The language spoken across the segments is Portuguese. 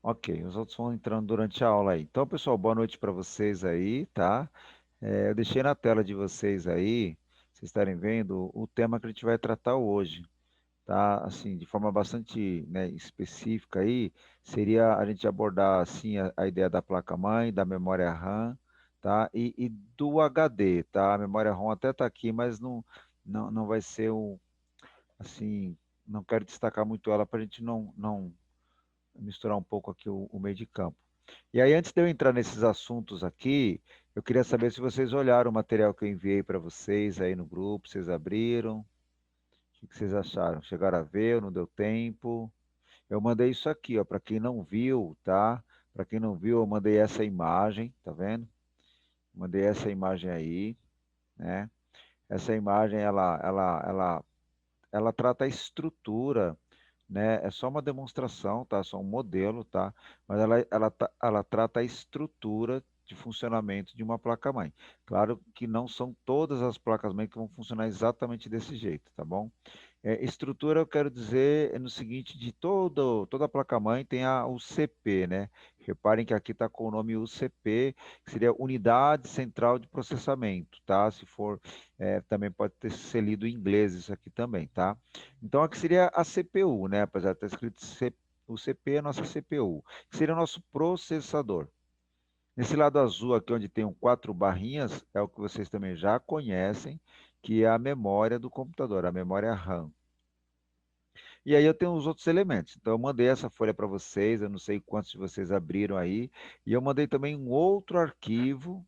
Ok, os outros vão entrando durante a aula aí. Então, pessoal, boa noite para vocês aí, tá? Eu deixei na tela de vocês aí, vocês estarem vendo, o tema que a gente vai tratar hoje, tá? Assim, de forma bastante, né, específica aí, seria a gente abordar, assim, a ideia da placa-mãe, da memória RAM, tá? E do HD, tá? A memória RAM até está aqui, mas não vai ser o, assim, não quero destacar muito ela para a gente não misturar um pouco aqui o meio de campo. E aí, antes de eu entrar nesses assuntos aqui, eu queria saber se vocês olharam o material que eu enviei para vocês aí no grupo, vocês abriram, o que vocês acharam? Chegaram a ver, não deu tempo? Eu mandei isso aqui, ó, para quem não viu, tá? Para quem não viu, eu mandei essa imagem, tá vendo? Mandei essa imagem aí, né? Essa imagem, ela trata a estrutura, né? É só uma demonstração, tá? Só um modelo, tá? Mas ela trata a estrutura de funcionamento de uma placa-mãe. Claro que não são todas as placas-mãe que vão funcionar exatamente desse jeito, tá bom? Estrutura, eu quero dizer, é no seguinte, de toda a placa-mãe tem o CP, né? Reparem que aqui está com o nome UCP, que seria Unidade Central de Processamento, tá? Se for, também pode ter ser lido em inglês isso aqui também, tá? Então, aqui seria a CPU, né? Apesar de estar escrito o CP é a nossa CPU, que seria o nosso processador. Nesse lado azul aqui, onde tem quatro barrinhas, é o que vocês também já conhecem, que é a memória do computador, a memória RAM. E aí eu tenho os outros elementos. Então eu mandei essa folha para vocês, eu não sei quantos de vocês abriram aí, e eu mandei também um outro arquivo,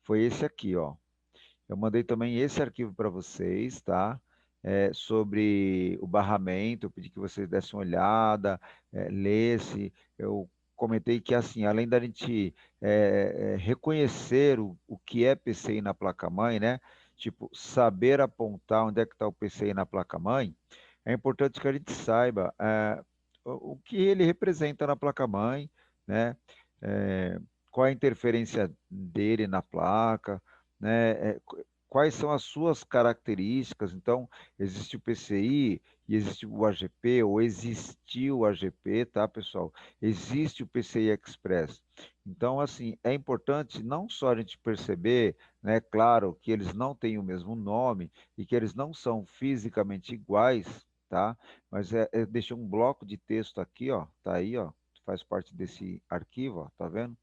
foi esse aqui, ó. Eu mandei também esse arquivo para vocês, tá? Sobre o barramento, eu pedi que vocês dessem uma olhada, lesse. Eu comentei que, assim, além da gente reconhecer o que é PCI na placa-mãe, né? Tipo, saber apontar onde é que está o PCI na placa-mãe, é importante que a gente saiba o que ele representa na placa-mãe, né? É, qual é a interferência dele na placa, né? Quais são as suas características. Então, existe o PCI e existe o AGP, ou existiu o AGP, tá, pessoal? Existe o PCI Express. Então, assim, é importante não só a gente perceber, né, claro, que eles não têm o mesmo nome e que eles não são fisicamente iguais, tá? Mas deixei um bloco de texto aqui, ó, tá aí, ó, faz parte desse arquivo, ó, tá vendo?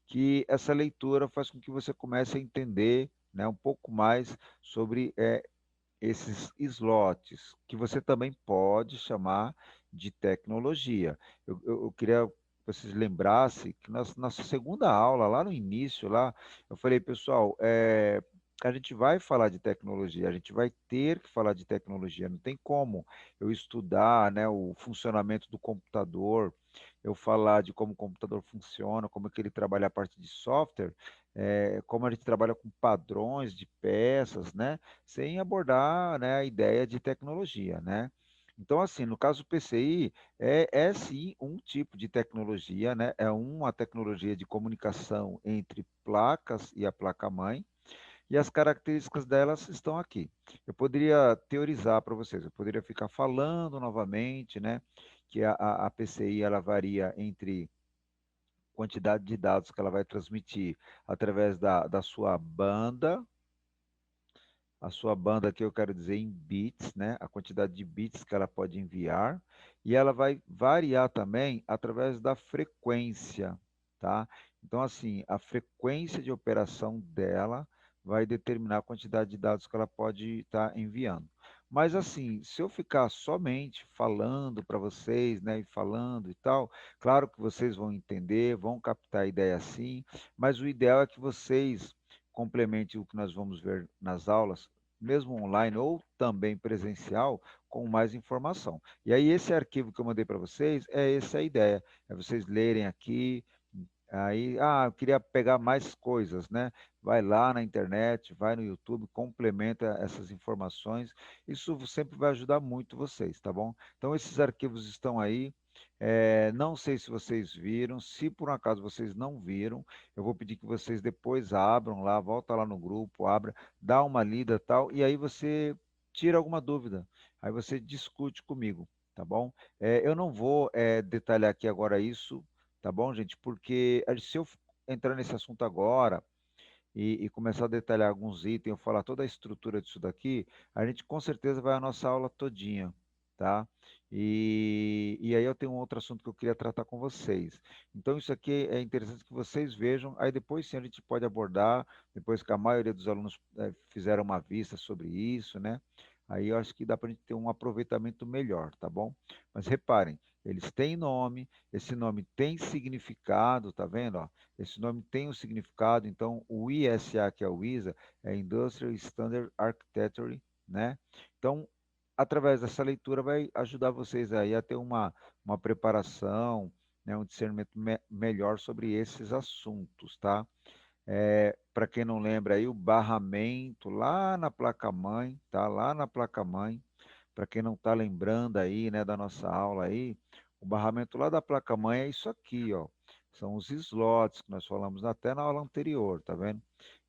Que essa leitura faz com que você comece a entender, né, um pouco mais sobre esses slots, que você também pode chamar de tecnologia. Eu queria que vocês lembrassem que nossa segunda aula, lá no início, lá, eu falei, pessoal, a gente vai falar de tecnologia, a gente vai ter que falar de tecnologia, não tem como eu estudar, né, o funcionamento do computador, eu falar de como o computador funciona, como é que ele trabalha a parte de software, como a gente trabalha com padrões de peças, né? Sem abordar, né, a ideia de tecnologia, né? Então, assim, no caso do PCI, é sim um tipo de tecnologia, né? É uma tecnologia de comunicação entre placas e a placa-mãe, e as características delas estão aqui. Eu poderia teorizar para vocês, eu poderia ficar falando novamente, né? Que a PCI ela varia entre quantidade de dados que ela vai transmitir através da sua banda, a sua banda que eu quero dizer em bits, né? A quantidade de bits que ela pode enviar, e ela vai variar também através da frequência, tá? Então, assim, a frequência de operação dela vai determinar a quantidade de dados que ela pode estar enviando. Mas, assim, se eu ficar somente falando para vocês, né, e falando e tal, claro que vocês vão entender, vão captar a ideia assim, mas o ideal é que vocês complemente o que nós vamos ver nas aulas, mesmo online ou também presencial, com mais informação. E aí, esse arquivo que eu mandei para vocês, é essa a ideia, é vocês lerem aqui, aí, eu queria pegar mais coisas, né? Vai lá na internet, vai no YouTube, complementa essas informações, isso sempre vai ajudar muito vocês, tá bom? Então, esses arquivos estão aí, não sei se vocês viram, se por um acaso vocês não viram, eu vou pedir que vocês depois abram lá, volta lá no grupo, abra, dá uma lida e tal, e aí você tira alguma dúvida, aí você discute comigo, tá bom? Eu não vou detalhar aqui agora isso, tá bom, gente? Porque se eu entrar nesse assunto agora e começar a detalhar alguns itens, eu falar toda a estrutura disso daqui, a gente com certeza vai a nossa aula todinha, tá? E aí eu tenho um outro assunto que eu queria tratar com vocês. Então isso aqui é interessante que vocês vejam, aí depois sim a gente pode abordar, depois que a maioria dos alunos fizeram uma vista sobre isso, né? Aí eu acho que dá para a gente ter um aproveitamento melhor, tá bom? Mas reparem, eles têm nome, esse nome tem significado, tá vendo? Ó? Esse nome tem um significado, então o ISA, que é o ISA, é Industrial Standard Architecture, né? Então, através dessa leitura vai ajudar vocês aí a ter uma preparação, né, um discernimento melhor sobre esses assuntos, tá? Para quem não lembra aí, o barramento lá na placa-mãe, tá? Lá na placa-mãe, para quem não está lembrando aí, né, da nossa aula aí, o barramento lá da placa-mãe é isso aqui, ó. São os slots que nós falamos até na aula anterior, tá vendo?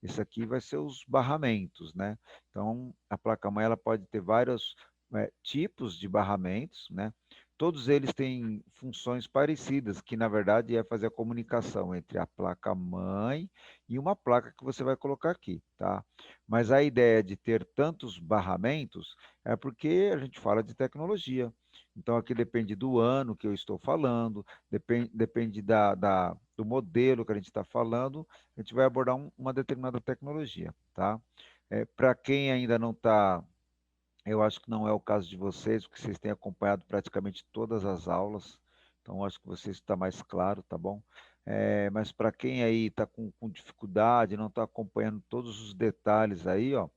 Isso aqui vai ser os barramentos, né? Então, a placa-mãe ela pode ter vários tipos de barramentos, né? Todos eles têm funções parecidas, que na verdade é fazer a comunicação entre a placa-mãe e uma placa que você vai colocar aqui, tá? Mas a ideia de ter tantos barramentos é porque a gente fala de tecnologia. Então, aqui depende do ano que eu estou falando, depende do modelo que a gente está falando, a gente vai abordar uma determinada tecnologia, tá? Para quem ainda não está, eu acho que não é o caso de vocês, porque vocês têm acompanhado praticamente todas as aulas, então acho que vocês está mais claro, tá bom? Mas para quem aí está com dificuldade, não está acompanhando todos os detalhes aí, ó,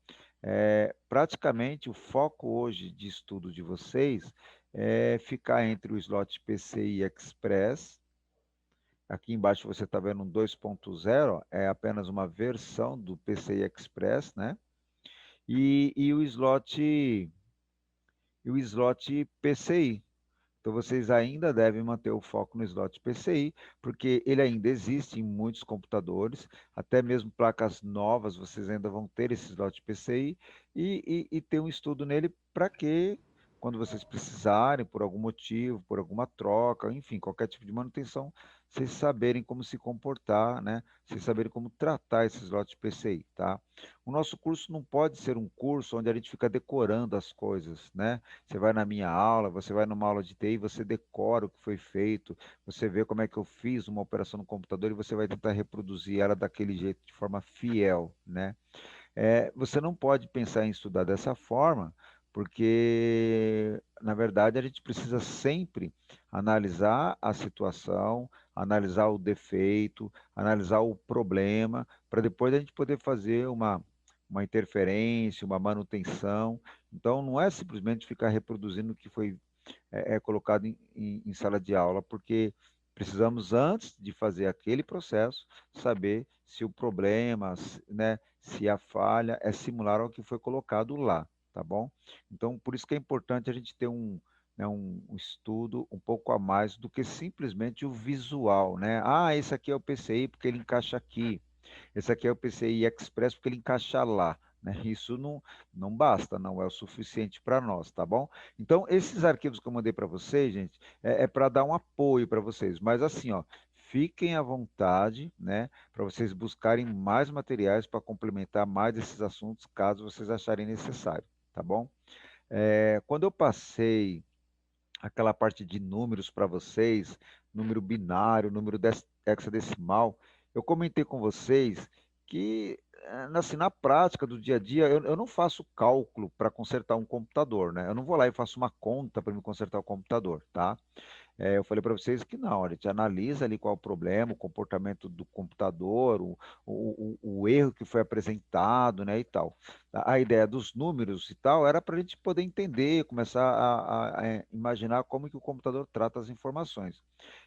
praticamente o foco hoje de estudo de vocês é ficar entre o slot PCI Express. Aqui embaixo você está vendo um 2.0, é apenas uma versão do PCI Express, né? E o slot PCI. Então, vocês ainda devem manter o foco no slot PCI, porque ele ainda existe em muitos computadores, até mesmo placas novas, vocês ainda vão ter esse slot PCI e ter um estudo nele para que, quando vocês precisarem, por algum motivo, por alguma troca, enfim, qualquer tipo de manutenção, vocês saberem como se comportar, né? Vocês saberem como tratar esse slot PCI, tá? O nosso curso não pode ser um curso onde a gente fica decorando as coisas, né? Você vai na minha aula, você vai numa aula de TI, você decora o que foi feito, você vê como é que eu fiz uma operação no computador e você vai tentar reproduzir ela daquele jeito, de forma fiel, né? Você não pode pensar em estudar dessa forma, porque, na verdade, a gente precisa sempre analisar a situação, analisar o defeito, analisar o problema, para depois a gente poder fazer uma interferência, uma manutenção. Então, não é simplesmente ficar reproduzindo o que foi colocado em sala de aula, porque precisamos, antes de fazer aquele processo, saber se o problema, né, se a falha é similar ao que foi colocado lá, tá bom? Então, por isso que é importante a gente ter um estudo um pouco a mais do que simplesmente o visual, né? Ah, esse aqui é o PCI porque ele encaixa aqui. Esse aqui é o PCI Express porque ele encaixa lá, né? Isso não basta, não é o suficiente para nós, tá bom? Então, esses arquivos que eu mandei para vocês, gente, é para dar um apoio para vocês. Mas assim, ó, fiquem à vontade, né, para vocês buscarem mais materiais para complementar mais esses assuntos, caso vocês acharem necessário, tá bom? Quando eu passei aquela parte de números para vocês, número binário, número hexadecimal, eu comentei com vocês que, assim, na prática do dia a dia, eu não faço cálculo para consertar um computador, né? Eu não vou lá e faço uma conta para me consertar o computador, tá? Eu falei para vocês que não, a gente analisa ali qual é o problema, o comportamento do computador, o erro que foi apresentado, né, e tal. A ideia dos números e tal era para a gente poder entender, começar a imaginar como que o computador trata as informações.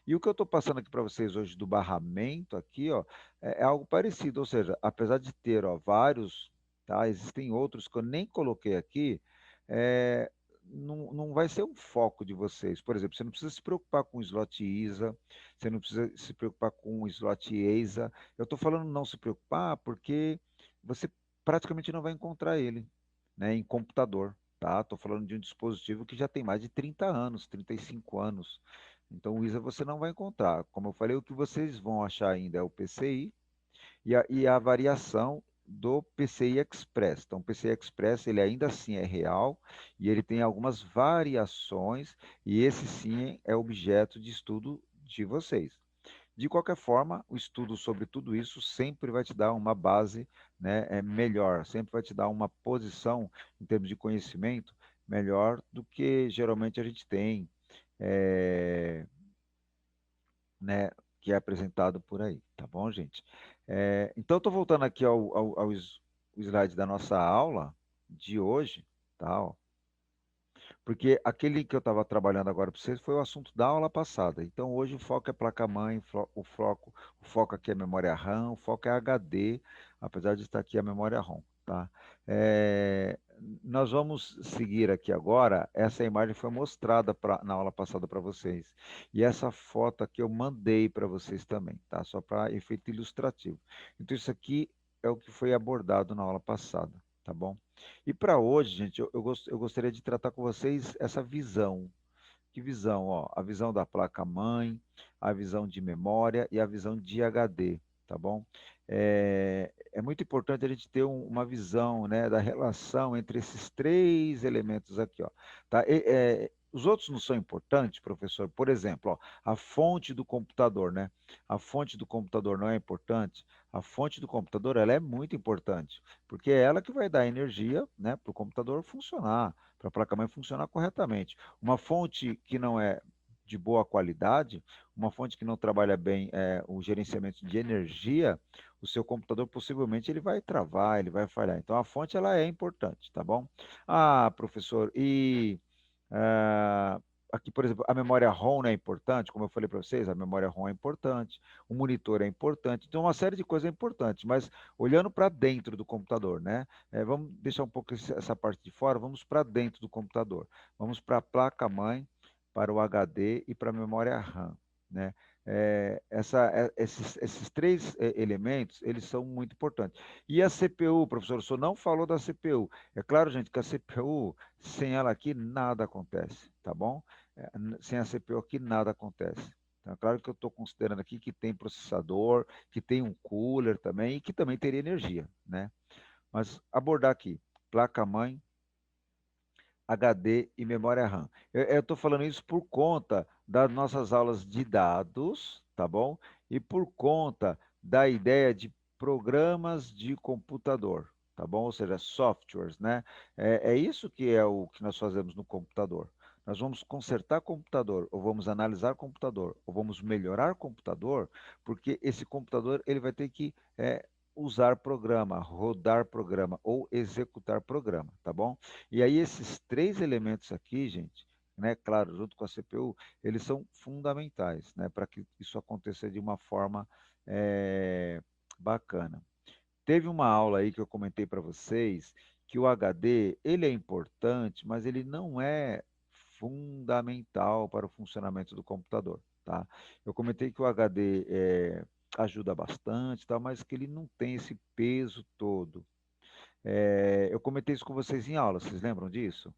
E o que eu estou passando aqui para vocês hoje do barramento aqui, ó, é algo parecido, ou seja, apesar de ter, ó, vários, tá, existem outros que eu nem coloquei aqui, é, não vai ser um foco de vocês. Por exemplo, você não precisa se preocupar com o slot ISA, você não precisa se preocupar com o slot EISA. Eu estou falando não se preocupar porque você praticamente não vai encontrar ele, né, em computador. Tá? Estou falando de um dispositivo que já tem mais de 30 anos, 35 anos. Então, o ISA você não vai encontrar. Como eu falei, o que vocês vão achar ainda é o PCI e a variação do PCI Express. Então, o PCI Express, ele ainda assim é real e ele tem algumas variações e esse sim é objeto de estudo de vocês. De qualquer forma, o estudo sobre tudo isso sempre vai te dar uma base, né, melhor, sempre vai te dar uma posição em termos de conhecimento melhor do que geralmente a gente tem, é, né, que é apresentado por aí, tá bom, gente? Então, estou voltando aqui ao slide da nossa aula de hoje, tá? Ó. Porque aquele que eu estava trabalhando agora para vocês foi o assunto da aula passada. Então, hoje o foco é placa-mãe, o foco aqui é memória RAM, o foco é HD, apesar de estar aqui a memória ROM, tá? É, nós vamos seguir aqui agora. Essa imagem foi mostrada na aula passada para vocês. E essa foto aqui eu mandei para vocês também, tá? Só para efeito ilustrativo. Então, isso aqui é o que foi abordado na aula passada, tá bom? E para hoje, gente, eu gostaria de tratar com vocês essa visão. Que visão? Ó, a visão da placa-mãe, a visão de memória e a visão de HD, tá bom? É muito importante a gente ter uma visão, né, da relação entre esses três elementos aqui, ó, tá? Os outros não são importantes, professor? Por exemplo, ó, a fonte do computador, né? A fonte do computador não é importante? A fonte do computador, ela é muito importante, porque é ela que vai dar energia, né, para o computador funcionar, para a placa-mãe funcionar corretamente. Uma fonte que não é de boa qualidade, uma fonte que não trabalha bem o gerenciamento de energia, o seu computador possivelmente ele vai travar, ele vai falhar. Então a fonte ela é importante, tá bom? Ah, professor, e ah, aqui, por exemplo, a memória ROM não é importante, como eu falei para vocês, a memória ROM é importante, o monitor é importante, então uma série de coisas é importante, mas olhando para dentro do computador, né? Vamos deixar um pouco essa parte de fora, vamos para dentro do computador, vamos para a placa-mãe, para o HD e para a memória RAM, né? Esses três elementos, eles são muito importantes. E a CPU, professor, o senhor não falou da CPU. É claro, gente, que a CPU, sem ela aqui, nada acontece, tá bom? Sem a CPU aqui, nada acontece. Então, é claro que eu estou considerando aqui que tem processador, que tem um cooler também, e que também teria energia, né? Mas abordar aqui, placa-mãe, HD e memória RAM. Eu estou falando isso por conta das nossas aulas de dados, tá bom? E por conta da ideia de programas de computador, tá bom? Ou seja, softwares, né? É isso que é o que nós fazemos no computador. Nós vamos consertar computador, ou vamos analisar computador, ou vamos melhorar computador, porque esse computador ele vai ter que usar programa, rodar programa ou executar programa, tá bom? E aí esses três elementos aqui, gente, né, claro, junto com a CPU, eles são fundamentais, né, para que isso aconteça de uma forma bacana. Teve uma aula aí que eu comentei para vocês que o HD, ele é importante, mas ele não é fundamental para o funcionamento do computador, tá? Eu comentei que o HD ajuda bastante, tá, mas que ele não tem esse peso todo. Eu comentei isso com vocês em aula, vocês lembram disso?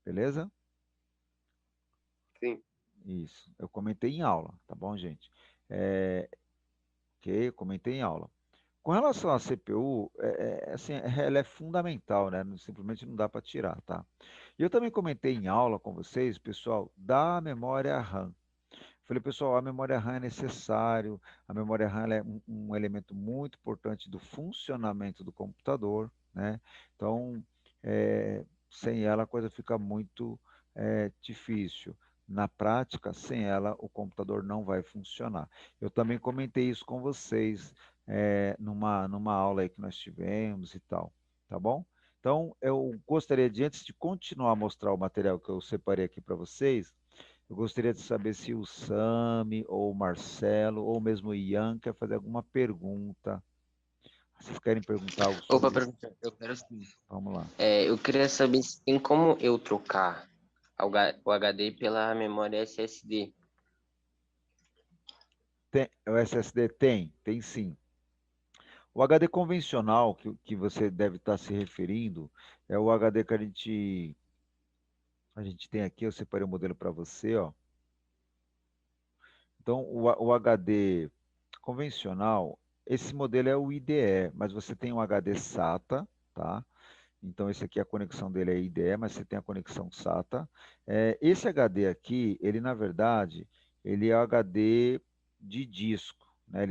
Beleza? Sim. Isso. Eu comentei em aula, tá bom, gente? É, ok, eu comentei em aula. Com relação à CPU, assim, ela é fundamental, né? Simplesmente não dá para tirar, tá? E eu também comentei em aula com vocês, pessoal, da memória RAM. Falei, pessoal, a memória RAM é necessário, a memória RAM ela é um elemento muito importante do funcionamento do computador, né? Então, sem ela a coisa fica muito difícil. Na prática, sem ela, o computador não vai funcionar. Eu também comentei isso com vocês numa aula aí que nós tivemos e tal, tá bom? Então, eu gostaria de, antes de continuar a mostrar o material que eu separei aqui para vocês, eu gostaria de saber se o Sami, ou o Marcelo, ou mesmo o Ian quer fazer alguma pergunta. Vocês querem perguntar algo Opa, sobre isso? professor, eu quero sim. Vamos lá. Eu queria saber se tem como eu trocar o HD pela memória SSD. O SSD tem sim. O HD convencional que você deve estar se referindo é o HD que a gente tem aqui. Eu separei o modelo para você, ó. Então, o HD convencional, esse modelo é o IDE, mas você tem um HD SATA, tá? Então, esse aqui, a conexão dele é IDE, mas você tem a conexão SATA. Esse HD aqui, ele, na verdade, ele é HD de disco, né?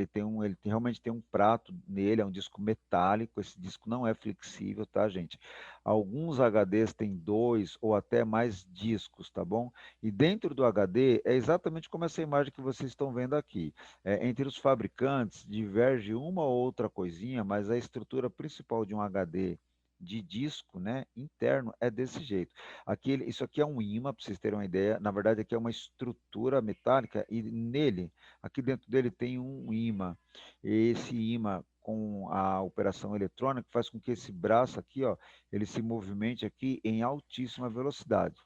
Realmente tem um prato nele, é um disco metálico, esse disco não é flexível, tá, gente? Alguns HDs têm dois ou até mais discos, tá bom? E dentro do HD, é exatamente como essa imagem que vocês estão vendo aqui. Entre os fabricantes, diverge uma ou outra coisinha, mas a estrutura principal de um HD de disco, né, interno é desse jeito. Isso aqui é um ímã, para vocês terem uma ideia. Na verdade, aqui é uma estrutura metálica e nele, aqui dentro dele tem um ímã. Esse ímã com a operação eletrônica faz com que esse braço aqui, ó, ele se movimente aqui em altíssima velocidade.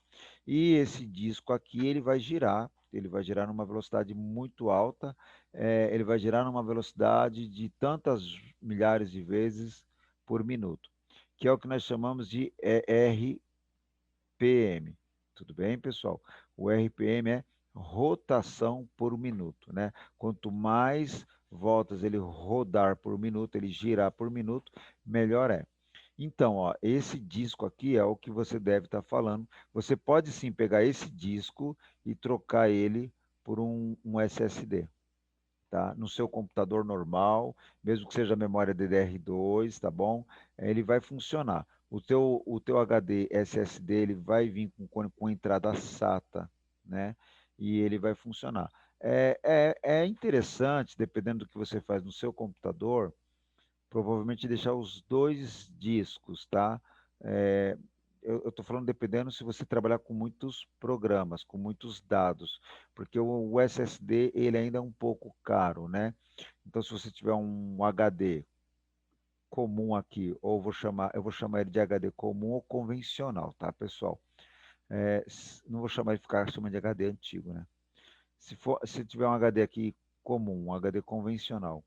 E esse disco aqui, ele vai girar numa velocidade muito alta, ele vai girar numa velocidade de tantas milhares de vezes por minuto, que é o que nós chamamos de RPM. Tudo bem, pessoal? O RPM é rotação por minuto, né? Quanto mais voltas ele rodar por minuto, ele girar por minuto, melhor é. Então, ó, esse disco aqui é o que você deve estar falando. Você pode sim pegar esse disco e trocar ele por um SSD, tá? No seu computador normal, mesmo que seja memória DDR2, tá bom? Ele vai funcionar. O teu HD SSD ele vai vir com entrada SATA, né? E ele vai funcionar. É interessante, dependendo do que você faz no seu computador, provavelmente deixar os dois discos, tá? É, eu estou falando dependendo se você trabalhar com muitos programas, com muitos dados, porque o SSD ele ainda é um pouco caro, né? Então, se você tiver um HD comum aqui, eu vou chamar ele de HD comum ou convencional, tá, pessoal? Não vou chamar ele de ficar chamando de HD antigo, né? Se tiver um HD aqui comum, um HD convencional,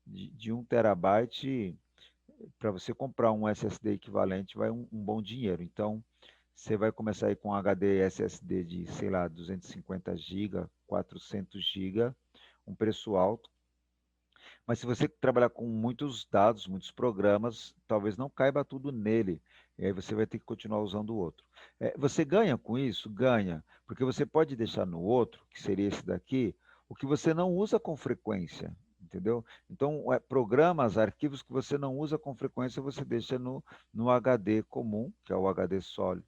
de 1 terabyte, para você comprar um SSD equivalente vai um bom dinheiro. Então, você vai começar aí com um HD SSD de, sei lá, 250 GB, 400 GB, um preço alto. Mas se você trabalhar com muitos dados, muitos programas, talvez não caiba tudo nele. E aí você vai ter que continuar usando o outro. Você ganha com isso? Ganha. Porque você pode deixar no outro, que seria esse daqui, o que você não usa com frequência. Entendeu? Então, programas, arquivos que você não usa com frequência, você deixa no HD comum, que é o HD sólido.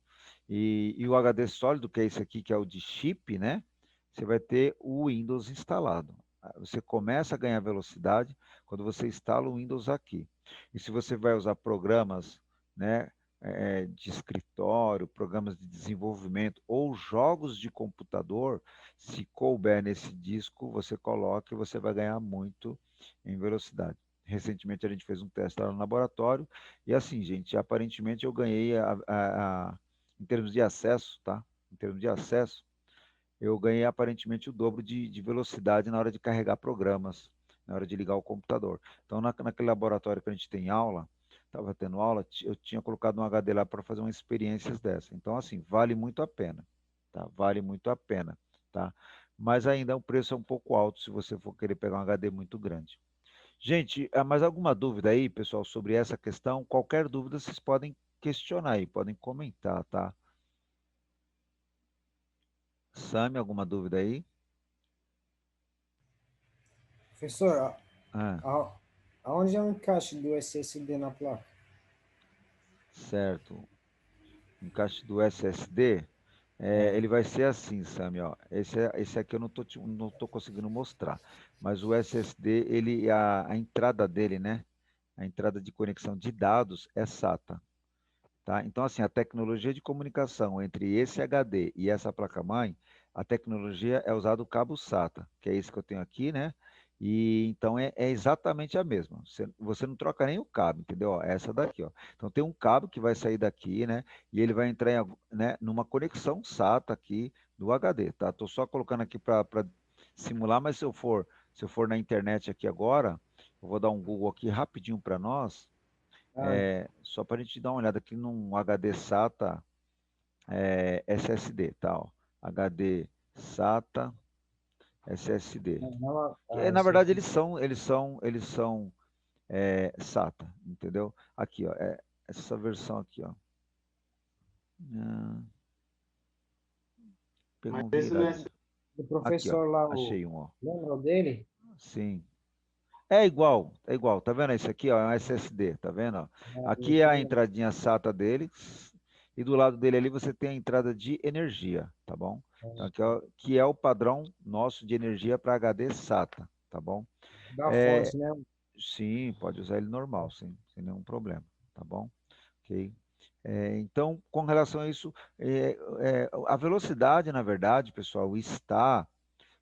E o HD sólido, que é esse aqui, que é o de chip, né? Você vai ter o Windows instalado. Você começa a ganhar velocidade quando você instala o Windows aqui. E se você vai usar programas, né, de escritório, programas de desenvolvimento ou jogos de computador, se couber nesse disco, você coloca e você vai ganhar muito em velocidade. Recentemente a gente fez um teste lá no laboratório e assim, gente, aparentemente eu ganhei em termos de acesso, tá? Em termos de acesso, eu ganhei aparentemente o dobro de velocidade na hora de carregar programas, na hora de ligar o computador. Então, naquele laboratório que a gente tem aula, estava tendo aula, eu tinha colocado um HD lá para fazer umas experiências dessa. Então, assim, vale muito a pena, tá? Vale muito a pena, tá? Mas ainda o preço é um pouco alto se você for querer pegar um HD muito grande. Gente, mais alguma dúvida aí, pessoal, sobre essa questão? Qualquer dúvida vocês podem questionar aí, podem comentar, tá? Sami, alguma dúvida aí? Professor, Ah, aonde é o encaixe do SSD na placa? certo. Encaixe do SSD, É. ele vai ser assim, Sami, ó. Esse aqui eu não tô conseguindo mostrar, mas o SSD, a entrada dele, né? A entrada de conexão de dados é SATA, tá? Então, assim, a tecnologia de comunicação entre esse HD e essa placa-mãe, a tecnologia é usada o cabo SATA, que é esse que eu tenho aqui, né? E então é exatamente a mesma. Você não troca nem o cabo, entendeu? Ó, essa daqui, ó. Então tem um cabo que vai sair daqui, né? E ele vai entrar né, numa conexão SATA aqui do HD, tá? Estou só colocando aqui para simular, mas se eu for na internet aqui agora, eu vou dar um Google aqui rapidinho para nós, Ah, só para a gente dar uma olhada aqui num HD SATA SSD, tá? Ó. HD SATA SSD. Não, Na verdade, SSD. eles são SATA, entendeu? Aqui, ó, essa versão aqui, ó. Ah, Mas pegou um esse não é. virado. O Aqui, ó, professor lá, achei um, ó. lembra dele? Sim. É igual. Tá vendo isso aqui, ó? É um SSD, tá vendo? Ó? É, Aqui é esse a mesmo. entradinha SATA dele e do lado dele ali você tem a entrada de energia, tá bom? Então, aqui, ó, que é o padrão nosso de energia para HD SATA, tá bom? Da É, fonte, né? sim, pode usar ele normal, sim, sem nenhum problema, tá bom? Ok. Então, com relação a isso, a velocidade, na verdade, pessoal, está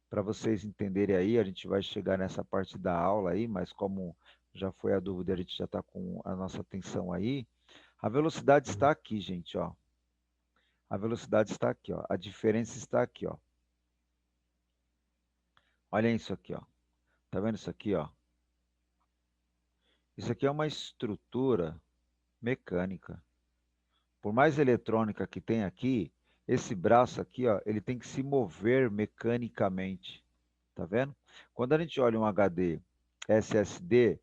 para vocês entenderem aí, a gente vai chegar nessa parte da aula aí, mas como já foi a dúvida, a gente já está com a nossa atenção aí. A velocidade está aqui, gente, ó. A velocidade está aqui, ó. A diferença está aqui, ó. Olha isso aqui, ó. Tá vendo isso aqui, ó? Isso aqui é uma estrutura mecânica. Por mais eletrônica que tem aqui, esse braço aqui, ó, ele tem que se mover mecanicamente. Tá vendo? Quando a gente olha um HD SSD,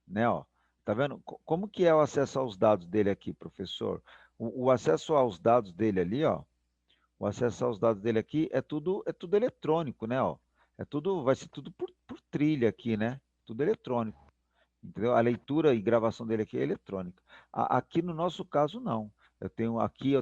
né, ó, tá vendo? Como que é o acesso aos dados dele aqui, professor? O acesso aos dados dele ali, ó, o acesso aos dados dele aqui é tudo eletrônico, né, ó? Vai ser tudo por trilha aqui, né? Tudo eletrônico. Entendeu? A leitura e gravação dele aqui é eletrônica. Aqui no nosso caso, não. Eu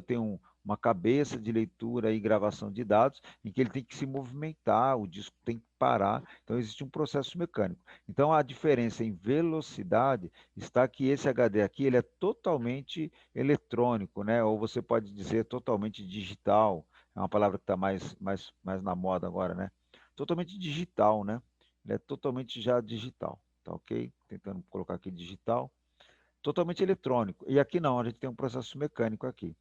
tenho uma cabeça de leitura e gravação de dados em que ele tem que se movimentar, o disco tem que parar, então existe um processo mecânico. Então a diferença em velocidade está que esse HD aqui ele é totalmente eletrônico, né? Ou você pode dizer totalmente digital, é uma palavra que está mais na moda agora, né? Totalmente digital, né? Ele é totalmente já digital. Tá ok? Tentando colocar aqui digital. Totalmente eletrônico. E aqui não, a gente tem um processo mecânico aqui.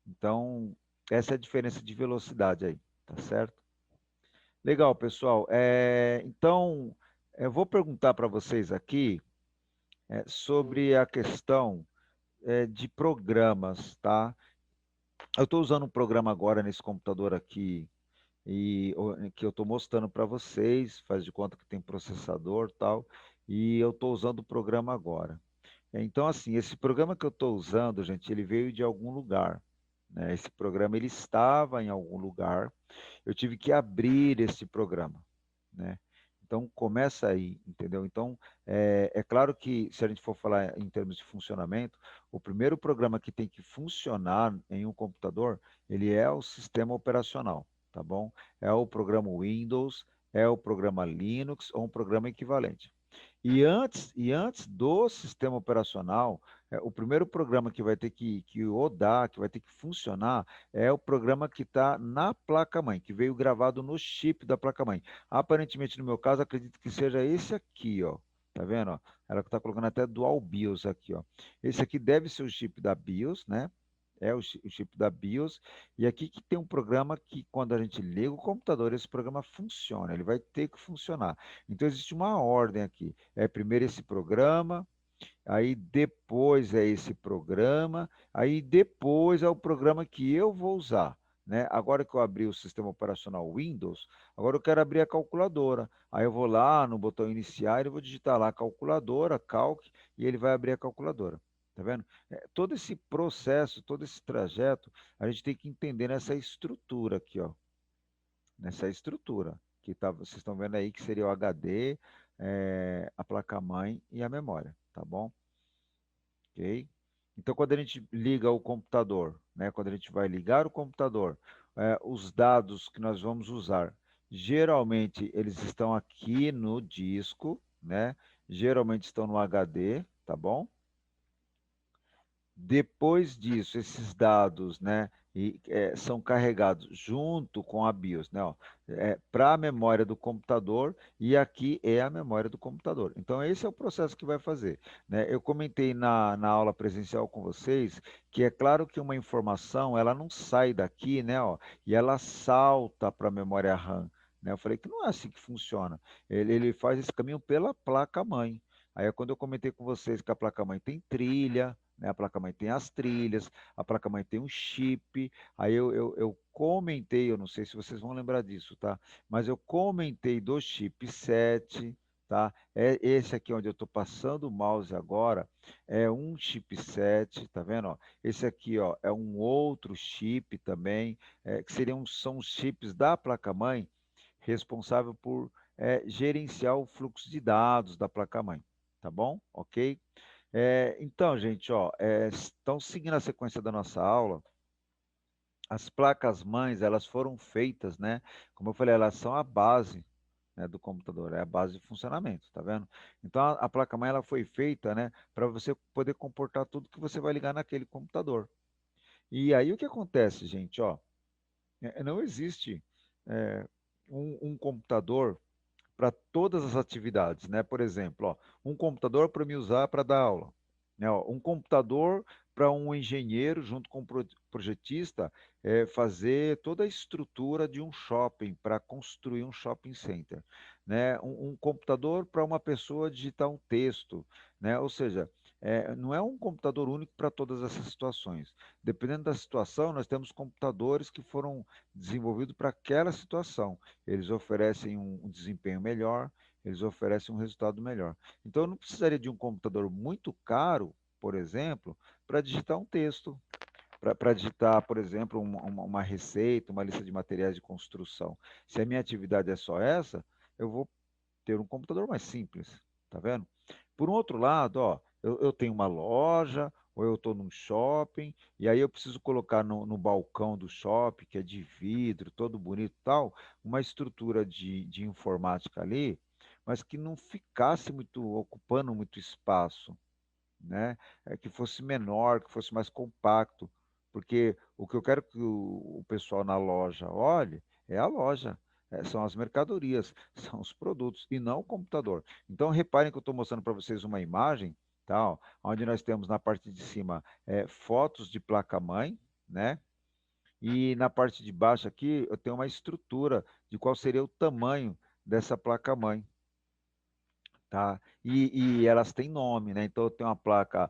Então, essa é a diferença de velocidade aí, tá certo? Legal, pessoal. Então, eu vou perguntar para vocês aqui sobre a questão de programas, tá? Eu estou usando um programa agora nesse computador aqui que eu estou mostrando para vocês, faz de conta que tem processador e tal, e eu estou usando o programa agora. Então, assim, esse programa que eu estou usando, gente, ele veio de algum lugar, né? Esse programa, ele estava em algum lugar, eu tive que abrir esse programa, né? Então, começa aí, entendeu? Então, é claro que, se a gente for falar em termos de funcionamento, o primeiro programa que tem que funcionar em um computador, ele é o sistema operacional, tá bom? É o programa Windows, é o programa Linux ou um programa equivalente. E antes do sistema operacional, o primeiro programa que vai ter que rodar, que vai ter que funcionar, é o programa que está na placa-mãe, que veio gravado no chip da placa-mãe. Aparentemente, no meu caso, acredito que seja esse aqui, ó. Tá vendo? Ó? Ela está colocando até Dual BIOS aqui, ó. Esse aqui deve ser o chip da BIOS, né? É o chip da BIOS. E aqui que tem um programa que, quando a gente liga o computador, esse programa funciona. Ele vai ter que funcionar. Então, existe uma ordem aqui. É primeiro esse programa, aí depois é esse programa, aí depois é o programa que eu vou usar. Né? Agora que eu abri o sistema operacional Windows, agora eu quero abrir a calculadora. Aí eu vou lá no botão iniciar e vou digitar lá calculadora, calc, e ele vai abrir a calculadora. Tá vendo? Todo esse processo, todo esse trajeto, a gente tem que entender nessa estrutura aqui, ó. Nessa estrutura que vocês estão vendo aí, que seria o HD, a placa-mãe e a memória, tá bom? Ok? Então, quando a gente liga o computador, né, quando a gente vai ligar o computador, os dados que nós vamos usar, geralmente eles estão aqui no disco, né? Geralmente estão no HD, tá bom? Depois disso, esses dados, né, são carregados junto com a BIOS, né, para a memória do computador, e aqui é a memória do computador. Então, esse é o processo que vai fazer. Né? Eu comentei na aula presencial com vocês que é claro que uma informação ela não sai daqui, né, ó, e ela salta para a memória RAM. Né? Eu falei que não é assim que funciona. Ele faz esse caminho pela placa-mãe. Aí é quando eu comentei com vocês que a placa-mãe tem trilha, né? A placa-mãe tem as trilhas, a placa-mãe tem um chip. Aí eu comentei, eu não sei se vocês vão lembrar disso, tá? Mas eu comentei do chipset, tá? É esse aqui onde eu estou passando o mouse agora, é um chipset, tá vendo? Ó? Esse aqui, ó, é um outro chip também, que são os chips da placa-mãe responsável por gerenciar o fluxo de dados da placa-mãe, tá bom? Ok? Então, gente, ó, estão seguindo a sequência da nossa aula. As placas-mães, elas foram feitas, né? Como eu falei, elas são a base, né, do computador, é a base de funcionamento, tá vendo? Então, a placa-mãe, ela foi feita, né, para você poder comportar tudo que você vai ligar naquele computador. E aí, o que acontece, gente, ó, não existe é, um computador para todas as atividades, né? Por exemplo, ó, um computador para me usar para dar aula, né? Ó, um computador para um engenheiro junto com o projetista fazer toda a estrutura de um shopping para construir um shopping center, né? Um computador para uma pessoa digitar um texto, né? Ou seja, não é um computador único para todas essas situações. Dependendo da situação, nós temos computadores que foram desenvolvidos para aquela situação. Eles oferecem um desempenho melhor, eles oferecem um resultado melhor. Então, eu não precisaria de um computador muito caro, por exemplo, para digitar um texto, para digitar, por exemplo, uma receita, uma lista de materiais de construção. Se a minha atividade é só essa, eu vou ter um computador mais simples, tá vendo? Por um outro lado, ó, eu tenho uma loja, ou eu estou num shopping, e aí eu preciso colocar no balcão do shopping, que é de vidro, todo bonito e tal, uma estrutura de informática ali, mas que não ficasse muito ocupando muito espaço, né? Que fosse menor, que fosse mais compacto, porque o que eu quero que o pessoal na loja olhe é a loja, são as mercadorias, são os produtos e não o computador. Então reparem que eu estou mostrando para vocês uma imagem, tal, onde nós temos na parte de cima fotos de placa-mãe, né? E na parte de baixo aqui eu tenho uma estrutura de qual seria o tamanho dessa placa-mãe. Tá? E elas têm nome, né? Então, eu tenho uma placa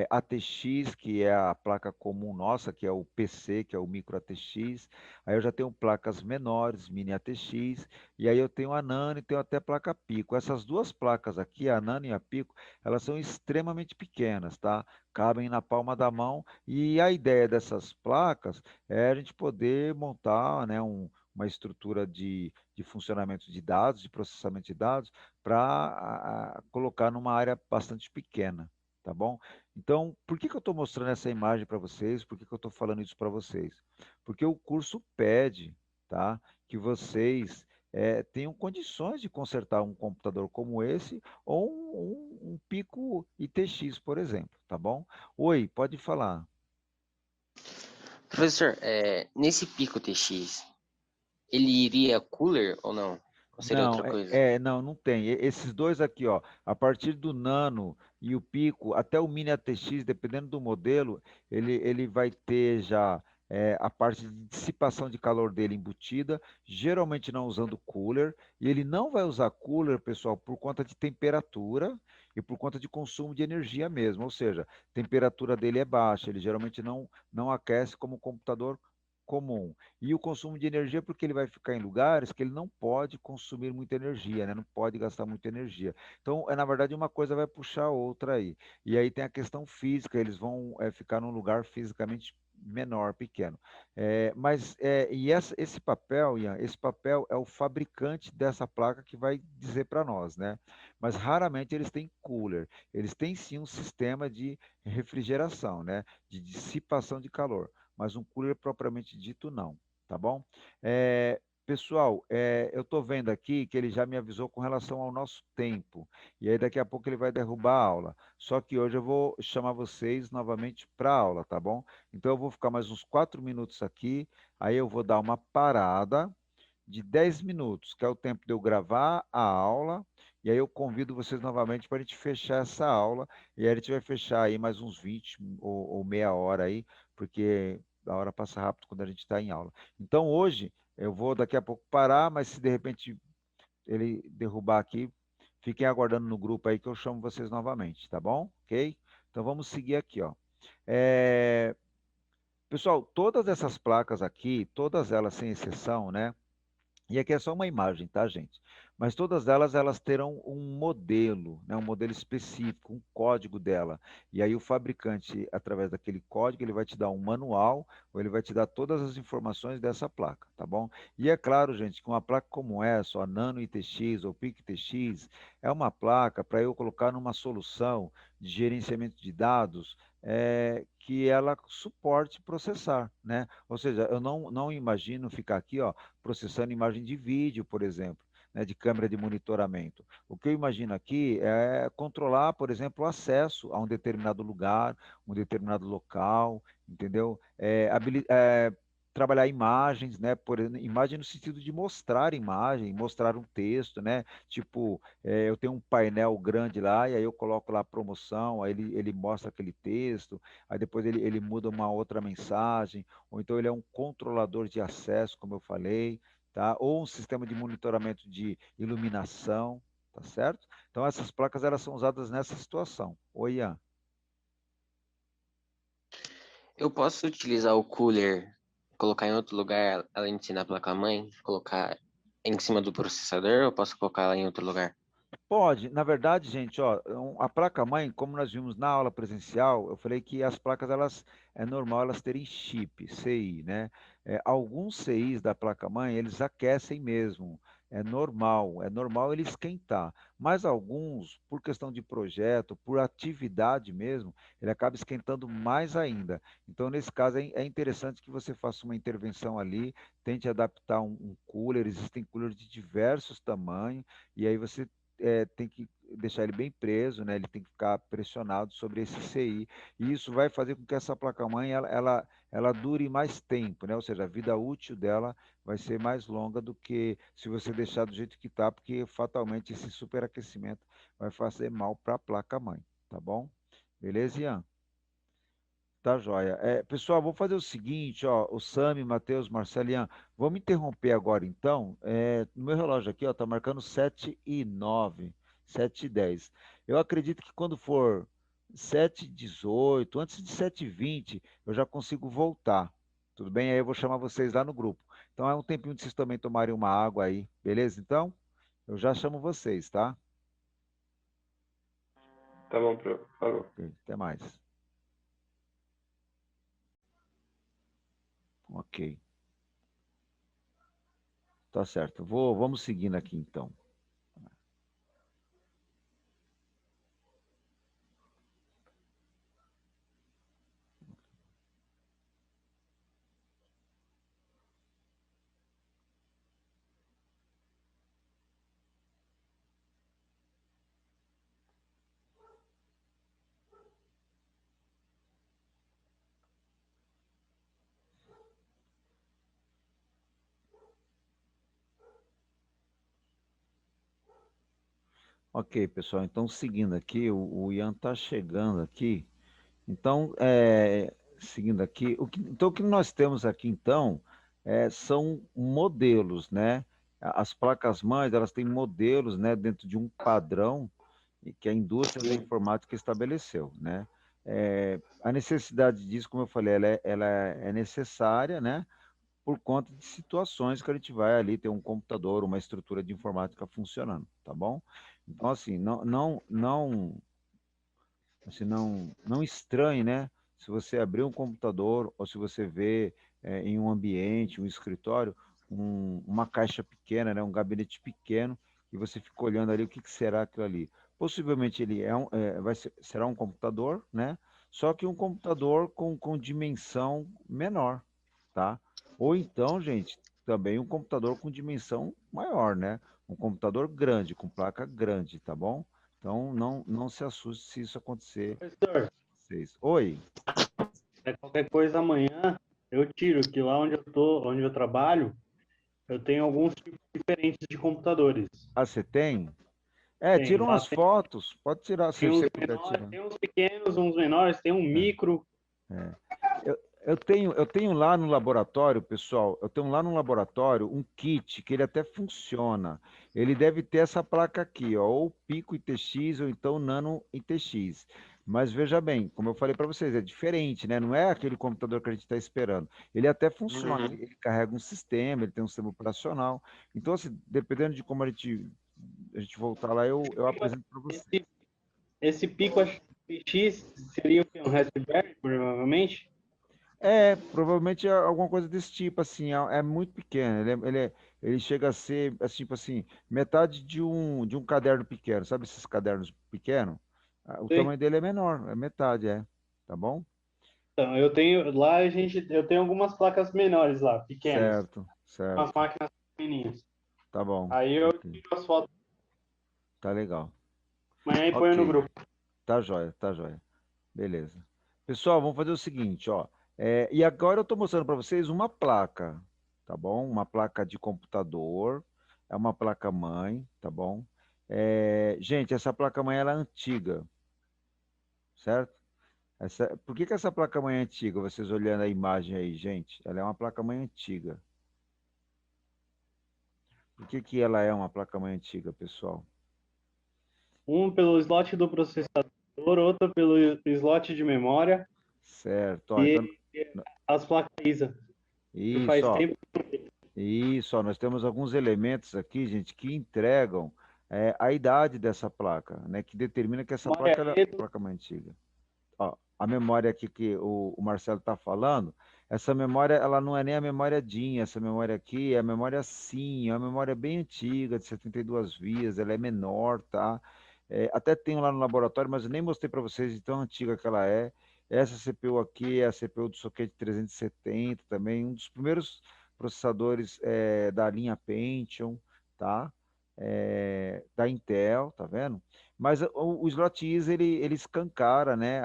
ATX, que é a placa comum nossa, que é o PC, que é o micro ATX. Aí eu já tenho placas menores, mini ATX. E aí eu tenho a Nano e tenho até placa Pico. Essas duas placas aqui, a Nano e a Pico, elas são extremamente pequenas, tá? Cabem na palma da mão. E a ideia dessas placas é a gente poder montar, né, uma estrutura de funcionamento de dados, de processamento de dados, para colocar numa área bastante pequena, tá bom? Então, por que que eu estou mostrando essa imagem para vocês? Por que que eu estou falando isso para vocês? Porque o curso pede, tá, que vocês tenham condições de consertar um computador como esse ou um Pico ITX, por exemplo, tá bom? Oi, pode falar. Professor, nesse Pico TX, ele iria cooler ou não? Ou seria Não, outra coisa? não, não tem. Esses dois aqui, ó, a partir do Nano e o Pico, até o Mini ATX, dependendo do modelo, ele vai ter já a parte de dissipação de calor dele embutida, geralmente não usando cooler, e ele não vai usar cooler, pessoal, por conta de temperatura e por conta de consumo de energia mesmo, ou seja, a temperatura dele é baixa, ele geralmente não aquece como um computador comum. E o consumo de energia, porque ele vai ficar em lugares que ele não pode consumir muita energia, né? Não pode gastar muita energia. Então, na verdade, uma coisa vai puxar a outra aí. E aí tem a questão física, eles vão ficar num lugar fisicamente menor, pequeno. Esse papel, Ian, esse papel é o fabricante dessa placa que vai dizer para nós, né? Mas raramente eles têm cooler. Eles têm sim um sistema de refrigeração, né? De dissipação de calor, mas um cooler propriamente dito não, tá bom? Pessoal, eu estou vendo aqui que ele já me avisou com relação ao nosso tempo, e aí daqui a pouco ele vai derrubar a aula. Só que hoje eu vou chamar vocês novamente para a aula, tá bom? Então eu vou ficar mais uns 4 minutos aqui, aí eu vou dar uma parada de 10 minutos, que é o tempo de eu gravar a aula, e aí eu convido vocês novamente para a gente fechar essa aula, e aí a gente vai fechar aí mais uns 20 ou meia hora aí, porque a hora passa rápido quando a gente está em aula. Então hoje eu vou daqui a pouco parar, mas se de repente ele derrubar aqui, fiquem aguardando no grupo aí que eu chamo vocês novamente, tá bom? Ok? Então vamos seguir aqui, ó. É, pessoal, todas essas placas aqui, todas elas sem exceção, né? E aqui é só uma imagem, tá, gente? Mas todas elas terão um modelo, né? Um modelo específico, um código dela. E aí o fabricante, através daquele código, ele vai te dar um manual, ou ele vai te dar todas as informações dessa placa, tá bom? E é claro, gente, que uma placa como essa, a Nano ITX ou PIC ITX, é uma placa para eu colocar numa solução de gerenciamento de dados que ela suporte processar, né? Ou seja, eu não imagino ficar aqui, ó, processando imagem de vídeo, por exemplo, né, de câmera de monitoramento. O que eu imagino aqui é controlar, por exemplo, o acesso a um determinado lugar, um determinado local, entendeu? Trabalhar imagens, né? Imagem no sentido de mostrar imagem, mostrar um texto, né? Tipo, eu tenho um painel grande lá e aí eu coloco lá promoção, aí ele mostra aquele texto, aí depois ele muda uma outra mensagem, ou então ele é um controlador de acesso, como eu falei, tá? Ou um sistema de monitoramento de iluminação, tá certo? Então essas placas elas são usadas nessa situação. Oi, Ian. Eu posso utilizar o cooler, colocar em outro lugar, além de ser na placa-mãe, colocar em cima do processador, ou eu posso colocar ela em outro lugar? Pode, na verdade, gente, ó, a placa-mãe, como nós vimos na aula presencial, eu falei que as placas, elas, é normal elas terem chip, CI, né? Alguns CIs da placa-mãe, eles aquecem mesmo, é normal ele esquentar, mas alguns, por questão de projeto, por atividade mesmo, ele acaba esquentando mais ainda. Então, nesse caso, é interessante que você faça uma intervenção ali, tente adaptar um cooler, existem coolers de diversos tamanhos, e aí você tem que deixar ele bem preso, né? Ele tem que ficar pressionado sobre esse CI. E isso vai fazer com que essa placa-mãe ela dure mais tempo, né? Ou seja, a vida útil dela vai ser mais longa do que se você deixar do jeito que está, porque fatalmente esse superaquecimento vai fazer mal para a placa-mãe, tá bom? Beleza, Ian? Tá, joia. Pessoal, vou fazer o seguinte, ó, o Sami, Matheus, Marcelian, vamos interromper agora então. No meu relógio aqui, ó, tá marcando 7h09, 7h10. Eu acredito que quando for 7h18, antes de 7h20, eu já consigo voltar. Tudo bem? Aí eu vou chamar vocês lá no grupo. Então é um tempinho de vocês também tomarem uma água aí, beleza? Então, eu já chamo vocês, tá? Tá bom, Pro. Falou. Ok, até mais. Ok, tá certo. Vamos seguindo aqui então. Ok, pessoal, então seguindo aqui, o Ian está chegando aqui. Então, seguindo aqui, então o que nós temos aqui, então, são modelos, né? As placas-mães, elas têm modelos, né, dentro de um padrão que a indústria da informática estabeleceu, né? A necessidade disso, como eu falei, ela é necessária, né? Por conta de situações que a gente vai ali ter um computador, uma estrutura de informática funcionando, tá bom? Então, assim, não estranhe, né? Se você abrir um computador ou se você vê em um ambiente, um escritório, uma caixa pequena, né? Um gabinete pequeno, e você fica olhando ali o que será aquilo ali. Possivelmente ele será um computador, né? Só que um computador com dimensão menor, tá? Ou então, gente, também um computador com dimensão maior, né? Um computador grande, com placa grande, tá bom? Então, não se assuste se isso acontecer Professor, com vocês. Oi, qualquer coisa amanhã eu tiro, que lá onde eu tô, onde eu trabalho, eu tenho alguns tipos diferentes de computadores. você tem? Tem, Tira lá umas fotos, pode tirar, se tem uns você puder menores, tirar. tem uns pequenos, uns menores, tem um micro. É. Eu tenho lá no laboratório, pessoal, eu tenho lá no laboratório um kit que ele até funciona. Ele deve ter essa placa aqui, ó, ou Pico ITX ou então Nano ITX. Mas veja bem, como eu falei para vocês, é diferente, né? Não é aquele computador que a gente está esperando. Ele até funciona, Uhum. ele carrega um sistema, ele tem um sistema operacional. Então, assim, dependendo de como a gente voltar lá, eu apresento para você. Esse, esse Pico X seria o quê? Um Raspberry, provavelmente? Provavelmente é alguma coisa desse tipo, assim, é muito pequeno. Ele chega a ser, assim, tipo assim, metade de um caderno pequeno. Sabe esses cadernos pequenos? O Sei. tamanho dele é menor, é metade, tá bom? Então, eu tenho algumas placas menores lá, pequenas, Certo, umas certo. máquinas pequenininhas. Tá bom, Aí eu ok. tiro as fotos Tá legal. amanhã e ponho no Ok, grupo. tá jóia, tá jóia. Beleza. Pessoal, vamos fazer o seguinte, ó. E agora eu estou mostrando para vocês uma placa, tá bom? Uma placa de computador. É uma placa-mãe, tá bom? Gente, essa placa-mãe ela é antiga, certo? Por que que essa placa-mãe é antiga? Vocês olhando a imagem aí, gente, ela é uma placa-mãe antiga. Por que que ela é uma placa-mãe antiga, pessoal? Um pelo slot do processador, outro pelo slot de memória Certo, ó, e então, as placas ISA, que isso, faz ó. tempo. Isso, ó, nós temos alguns elementos aqui, gente, que entregam a idade dessa placa, né? Que determina que essa Memória placa ela é uma EDO, placa mais antiga. Ó, a memória aqui que o Marcelo está falando, essa memória ela não é nem a memória DIN, essa memória aqui é a memória SIM, é uma memória bem antiga, de 72 vias, ela é menor, tá? Até tenho lá no laboratório, mas eu nem mostrei para vocês de tão antiga que ela é. Essa CPU aqui é a CPU do socket 370 também, um dos primeiros processadores da linha Pentium, tá? Da Intel, tá vendo? Mas o slot ISA, ele escancara, né,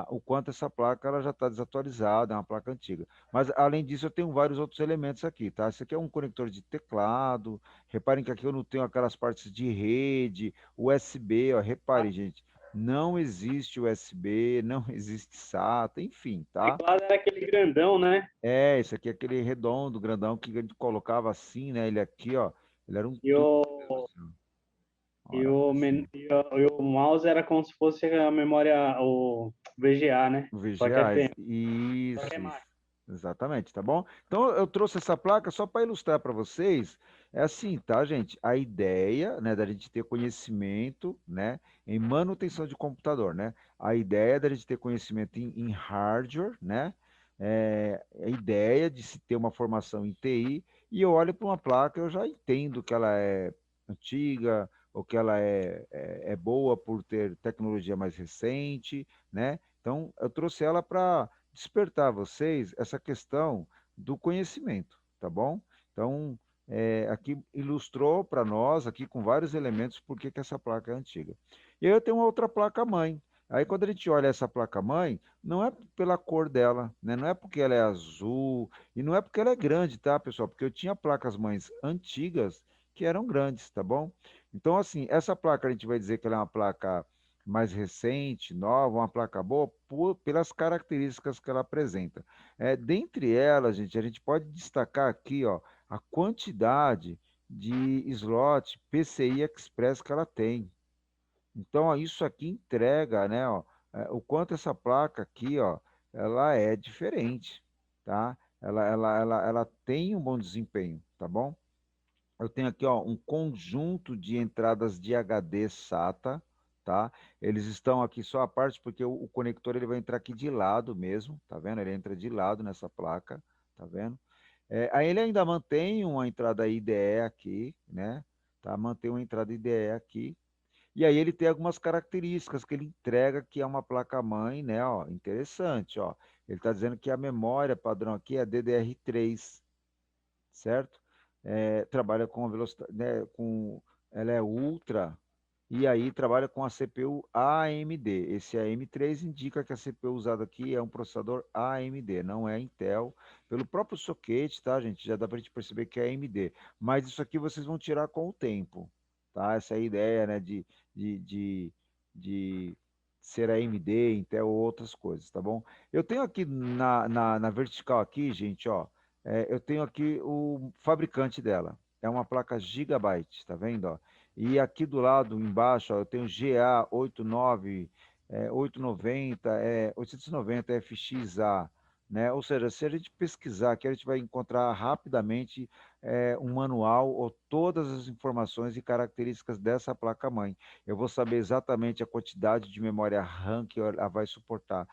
o quanto essa placa ela já está desatualizada, é uma placa antiga. Mas, além disso, eu tenho vários outros elementos aqui, tá? Esse aqui é um conector de teclado. Reparem que aqui eu não tenho aquelas partes de rede, USB, ó. Reparem, gente, não existe USB, não existe SATA, enfim, o tá? teclado era aquele grandão, né? Esse aqui é aquele redondo, grandão, que a gente colocava assim, né? Ele aqui, ó, ele era um E tubo. o, Meu Deus do céu. e Olha, o, assim. e o mouse era como se fosse a memória, o VGA, né? O Só que é VGA, PM. Só que é isso, mais. isso. Exatamente, tá bom? Então eu trouxe essa placa só para ilustrar para vocês. É assim, tá, gente? A ideia, né, da gente ter conhecimento, né, em manutenção de computador, né? A ideia da gente ter conhecimento em hardware, né? A ideia de se ter uma formação em TI, e eu olho para uma placa, eu já entendo que ela é antiga, ou que ela é boa por ter tecnologia mais recente, né? Então, eu trouxe ela para despertar a vocês essa questão do conhecimento, tá bom? Então, aqui ilustrou para nós, aqui com vários elementos, por que que essa placa é antiga. E aí eu tenho uma outra placa-mãe. Aí, quando a gente olha essa placa-mãe, não é pela cor dela, né? Não é porque ela é azul, e não é porque ela é grande, tá, pessoal? Porque eu tinha placas-mães antigas que eram grandes, tá bom? Então, assim, essa placa a gente vai dizer que ela é uma placa mais recente, nova, uma placa boa, pelas características que ela apresenta. Dentre elas, gente, a gente pode destacar aqui, ó, a quantidade de slot PCI Express que ela tem. Então, ó, isso aqui entrega, né, ó, o quanto essa placa aqui, ó, ela é diferente, tá? Ela tem um bom desempenho, tá bom? Eu tenho aqui, ó, um conjunto de entradas de HD SATA, tá? Eles estão aqui só a parte porque o conector ele vai entrar aqui de lado mesmo, tá vendo? Ele entra de lado nessa placa, tá vendo? Aí ele ainda mantém uma entrada IDE aqui, né? Tá? Mantém uma entrada IDE aqui. E aí ele tem algumas características que ele entrega que é uma placa-mãe, né? Ó, interessante, ó. Ele está dizendo que a memória padrão aqui é DDR3, certo? Trabalha com a velocidade, né, ela é ultra, e aí trabalha com a CPU AMD. Esse AM3 indica que a CPU usada aqui é um processador AMD, não é Intel. Pelo próprio socket, tá, gente? Já dá para a gente perceber que é AMD. Mas isso aqui vocês vão tirar com o tempo, tá? Essa é a ideia, né, de, de, de ser AMD, Intel ou outras coisas, tá bom? Eu tenho aqui na vertical aqui, gente, ó, eu tenho aqui o fabricante dela, é uma placa Gigabyte, tá vendo, ó? E aqui do lado, embaixo, ó, eu tenho GA89, 890, 890 FXA, né? Ou seja, se a gente pesquisar aqui, a gente vai encontrar rapidamente um manual ou todas as informações e características dessa placa-mãe. Eu vou saber exatamente a quantidade de memória RAM que ela vai suportar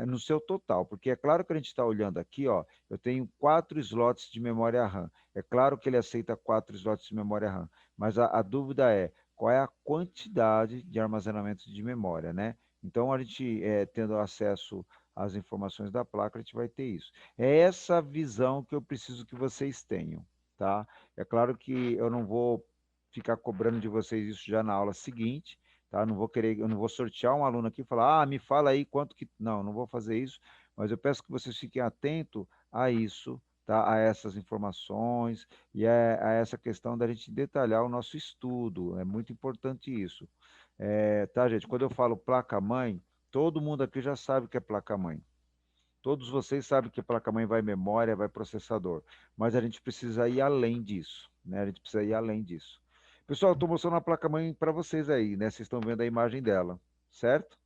no seu total, porque é claro que a gente está olhando aqui, ó, eu tenho 4 slots de memória RAM. É claro que ele aceita 4 slots de memória RAM, mas a dúvida é qual é a quantidade de armazenamento de memória, né? Então, a gente, tendo acesso às informações da placa, a gente vai ter isso. É essa visão que eu preciso que vocês tenham, tá? É claro que eu não vou ficar cobrando de vocês isso já na aula seguinte, tá? Eu não vou sortear um aluno aqui e falar, me fala aí quanto que... Não, não vou fazer isso, mas eu peço que vocês fiquem atentos a isso, tá? A essas informações e a essa questão da gente detalhar o nosso estudo. É muito importante isso. Tá, gente? Quando eu falo placa-mãe, todo mundo aqui já sabe o que é placa-mãe. Todos vocês sabem que placa-mãe vai memória, vai processador. Mas a gente precisa ir além disso, né? A gente precisa ir além disso. Pessoal, eu estou mostrando a placa-mãe para vocês aí, né? Vocês estão vendo a imagem dela, certo?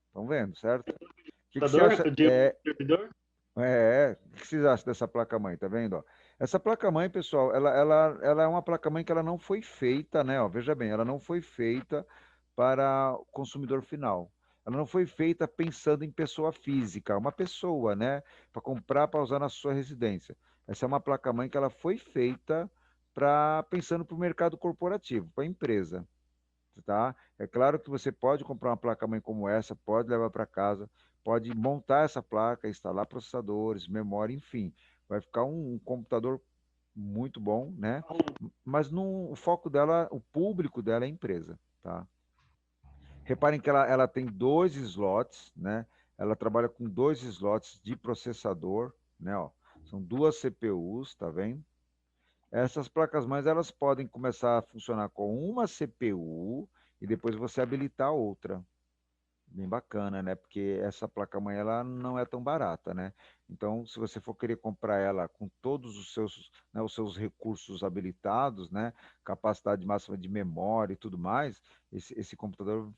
Estão vendo, certo? O que você Computador, acha? de servidor? O que vocês acham dessa placa-mãe? Tá vendo? Ó? Essa placa-mãe, pessoal, ela é uma placa-mãe que ela não foi feita, né? Ó, veja bem, ela não foi feita para o consumidor final. Ela não foi feita pensando em pessoa física, uma pessoa, né? Para comprar, para usar na sua residência. Essa é uma placa-mãe que ela foi feita para pensando para o mercado corporativo, para a empresa, tá? É claro que você pode comprar uma placa-mãe como essa, pode levar para casa, pode montar essa placa, instalar processadores, memória, enfim, vai ficar um computador muito bom, né? Mas o foco dela, o público dela é a empresa, tá? Reparem que ela tem 2 slots, né? Ela trabalha com 2 slots de processador, né? Ó, são 2 CPUs, tá vendo? Essas placas-mães elas podem começar a funcionar com uma CPU e depois você habilitar outra. Bem bacana, né? Porque essa placa-mãe ela não é tão barata, né? Então, se você for querer comprar ela com todos os seus recursos habilitados, né? Capacidade máxima de memória e tudo mais, esse computador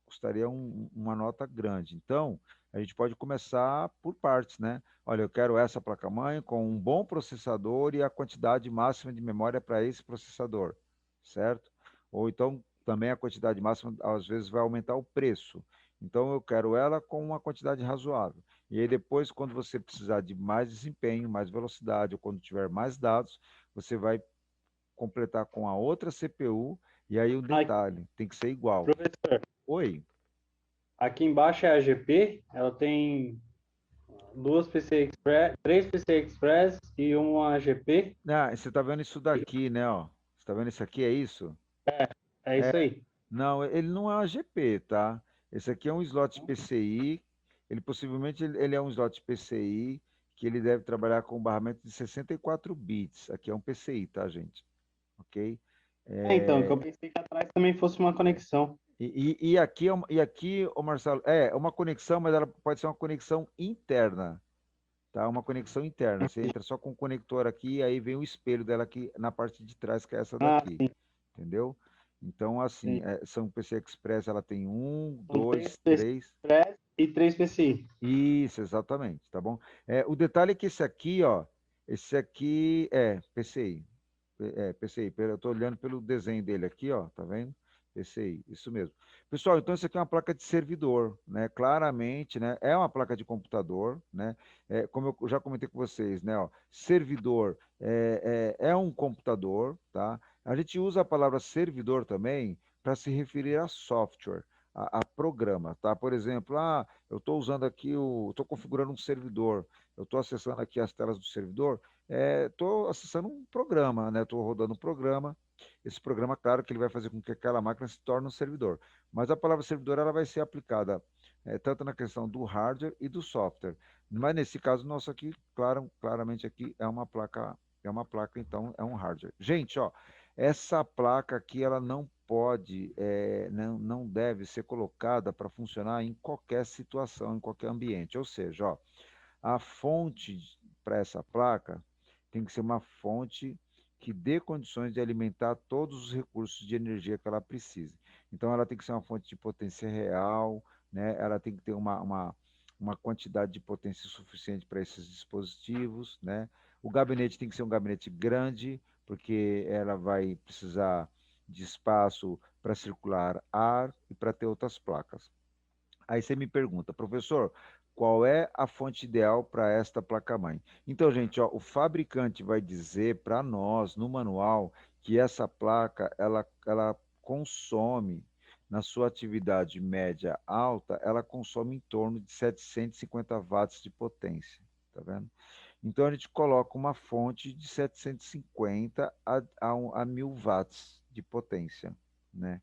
custaria uma nota grande. Então, a gente pode começar por partes, né? Olha, eu quero essa placa-mãe com um bom processador e a quantidade máxima de memória para esse processador, certo? Ou então, também a quantidade máxima, às vezes, vai aumentar o preço. Então, eu quero ela com uma quantidade razoável. E aí, depois, quando você precisar de mais desempenho, mais velocidade, ou quando tiver mais dados, você vai completar com a outra CPU. E aí, o Ai, detalhe, tem que ser igual. professor, Oi. aqui embaixo é a GP, ela tem duas PCI Express, três PCI Express e uma GP. Ah, você está vendo isso daqui, né? Ó. Você está vendo isso aqui? É isso? É É, isso aí. não, ele não é uma GP, tá? Esse aqui é um slot PCI. Ele possivelmente ele é um slot PCI que ele deve trabalhar com barramento de 64 bits. Aqui é um PCI, tá, gente? Ok? Então, que eu pensei que atrás também fosse uma conexão. E aqui, ô Marcelo, é uma conexão, mas ela pode ser uma conexão interna, tá? Uma conexão interna. Você entra só com o conector aqui, e aí vem o espelho dela aqui na parte de trás, que é essa Ah, daqui, entendeu? Então, assim, sim. são PC Express, ela tem um, São três dois, PCI três. Express e três PCI. Isso, exatamente, tá bom? O detalhe é que esse aqui é PCI. PCI. Eu estou olhando pelo desenho dele aqui, ó, tá vendo? PCI, isso mesmo. Pessoal, então isso aqui é uma placa de servidor, né? Claramente, né? É uma placa de computador, né? Como eu já comentei com vocês, né? Ó, servidor é um computador, tá? A gente usa a palavra servidor também para se referir a software, a programa, tá? Por exemplo, eu estou usando aqui estou configurando um servidor, eu estou acessando aqui as telas do servidor, estou acessando um programa, né? Estou rodando um programa. Esse programa, claro, que ele vai fazer com que aquela máquina se torne um servidor. Mas a palavra servidor ela vai ser aplicada tanto na questão do hardware e do software. Mas nesse caso nosso aqui, claramente aqui é uma placa, então é um hardware. Gente, ó, essa placa aqui ela não pode, não deve ser colocada para funcionar em qualquer situação, em qualquer ambiente. Ou seja, ó, a fonte para essa placa tem que ser uma fonte que dê condições de alimentar todos os recursos de energia que ela precise. Então, ela tem que ser uma fonte de potência real, né? Ela tem que ter uma quantidade de potência suficiente para esses dispositivos, né? O gabinete tem que ser um gabinete grande, porque ela vai precisar de espaço para circular ar e para ter outras placas. Aí você me pergunta, professor, qual é a fonte ideal para esta placa-mãe? Então, gente, ó, o fabricante vai dizer para nós, no manual, que essa placa, ela consome, na sua atividade média alta, ela consome em torno de 750 watts de potência, tá vendo? Então, a gente coloca uma fonte de 750 a 1000 watts de potência, né?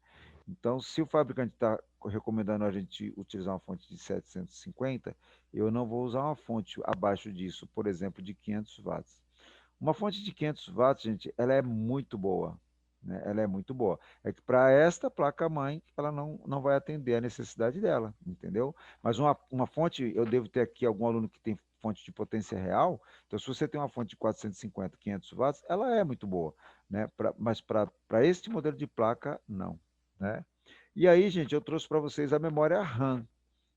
Então, se o fabricante está recomendando a gente utilizar uma fonte de 750, eu não vou usar uma fonte abaixo disso, por exemplo, de 500 watts. Uma fonte de 500 watts, gente, ela é muito boa, né? Ela é muito boa. É que para esta placa-mãe, ela não vai atender a necessidade dela, entendeu? Mas uma fonte, eu devo ter aqui algum aluno que tem fonte de potência real, então se você tem uma fonte de 450, 500 watts, ela é muito boa, né? Mas para este modelo de placa, não, né? E aí, gente, eu trouxe para vocês a memória RAM.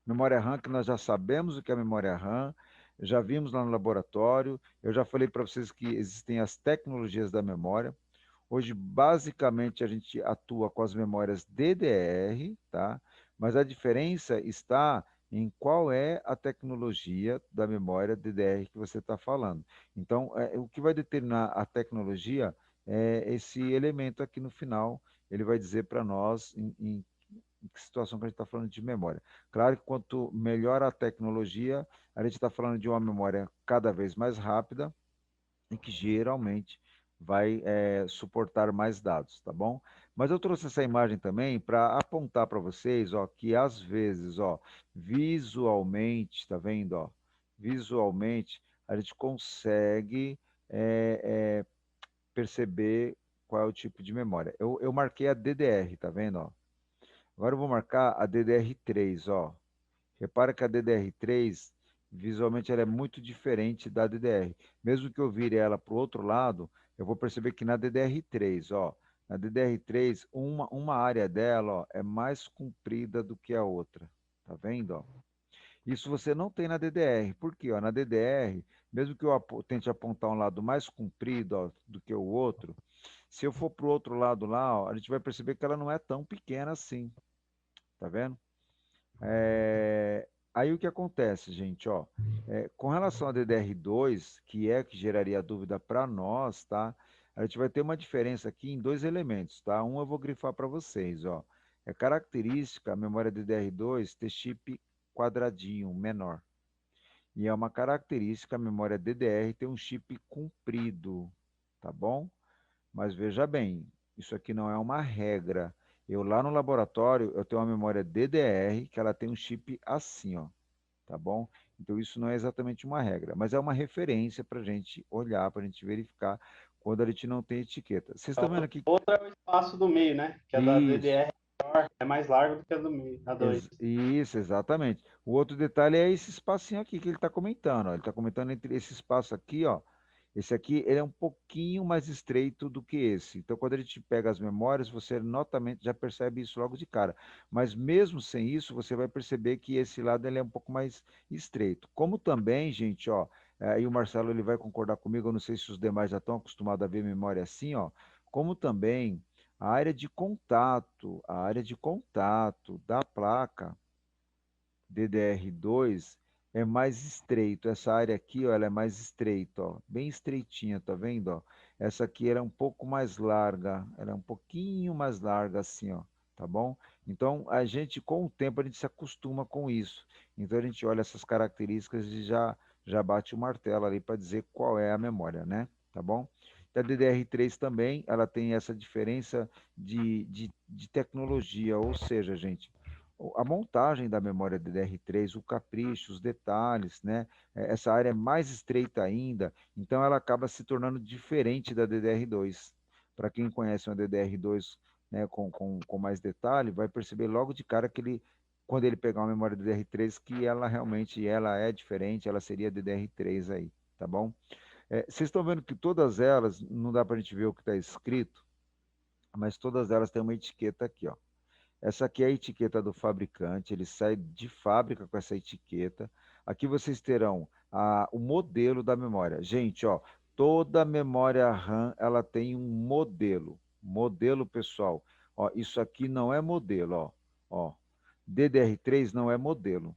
Memória RAM, que nós já sabemos o que é memória RAM, já vimos lá no laboratório, eu já falei para vocês que existem as tecnologias da memória. Hoje, basicamente, a gente atua com as memórias DDR, tá? Mas a diferença está em qual é a tecnologia da memória DDR que você está falando. Então, o que vai determinar a tecnologia é esse elemento aqui no final, ele vai dizer para nós em que situação que a gente está falando de memória. Claro que quanto melhor a tecnologia, a gente está falando de uma memória cada vez mais rápida e que geralmente vai suportar mais dados, tá bom? Mas eu trouxe essa imagem também para apontar para vocês, ó, que às vezes, ó, visualmente, tá vendo, ó? Visualmente, a gente consegue perceber qual é o tipo de memória. Eu marquei a DDR, tá vendo, ó? Agora eu vou marcar a DDR3, ó. Repara que a DDR3, visualmente, ela é muito diferente da DDR. Mesmo que eu vire ela para o outro lado, eu vou perceber que na DDR3, ó, na DDR3, uma área dela, ó, é mais comprida do que a outra. Tá vendo, ó? Isso você não tem na DDR. Por quê? Ó, na DDR, mesmo que eu tente apontar um lado mais comprido, ó, do que o outro, se eu for para o outro lado lá, ó, a gente vai perceber que ela não é tão pequena assim. Tá vendo? Aí o que acontece, gente, ó, com relação a DDR2, que é que geraria dúvida para nós, tá? A gente vai ter uma diferença aqui em dois elementos, tá? Um eu vou grifar para vocês, ó. É característica a memória DDR2 ter chip quadradinho, menor. E é uma característica a memória DDR ter um chip comprido, tá bom? Mas veja bem, isso aqui não é uma regra. Eu lá no laboratório, eu tenho uma memória DDR que ela tem um chip assim, ó, tá bom? Então isso não é exatamente uma regra, mas é uma referência para a gente olhar, para a gente verificar quando a gente não tem etiqueta. Vocês estão vendo aqui? Outra é o espaço do meio, né? Que a da Isso, DDR é maior, é mais largo do que a do meio, a 2. isso, exatamente. O outro detalhe é esse espacinho aqui que ele está comentando, ó. Ele está comentando entre esse espaço aqui, ó. Esse aqui ele é um pouquinho mais estreito do que esse. Então, quando a gente pega as memórias, você notamente já percebe isso logo de cara. Mas mesmo sem isso, você vai perceber que esse lado ele é um pouco mais estreito. Como também, gente, ó, e o Marcelo ele vai concordar comigo, eu não sei se os demais já estão acostumados a ver memória assim, ó. Como também a área de contato da placa DDR2 é mais estreito. Essa área aqui, ó, ela é mais estreita, ó, bem estreitinha, tá vendo, ó? Essa aqui era um pouco mais larga, ela é um pouquinho mais larga assim, ó, tá bom? Então, a gente, com o tempo, a gente se acostuma com isso. Então, a gente olha essas características e já bate o martelo ali para dizer qual é a memória, né? Tá bom? A DDR3 também, ela tem essa diferença de tecnologia, ou seja, gente, a montagem da memória DDR3, o capricho, os detalhes, né? Essa área é mais estreita ainda, então ela acaba se tornando diferente da DDR2. Para quem conhece uma DDR2, né, com mais detalhe, vai perceber logo de cara que ele, quando ele pegar uma memória DDR3, que ela realmente ela é diferente, ela seria DDR3 aí, tá bom? Vocês estão vendo que todas elas, não dá para a gente ver o que está escrito, mas todas elas têm uma etiqueta aqui, ó. Essa aqui é a etiqueta do fabricante, ele sai de fábrica com essa etiqueta. Aqui vocês terão o modelo da memória. Gente, ó, toda memória RAM ela tem um modelo. Modelo, pessoal. Ó, isso aqui não é modelo, ó. Ó, DDR3 não é modelo,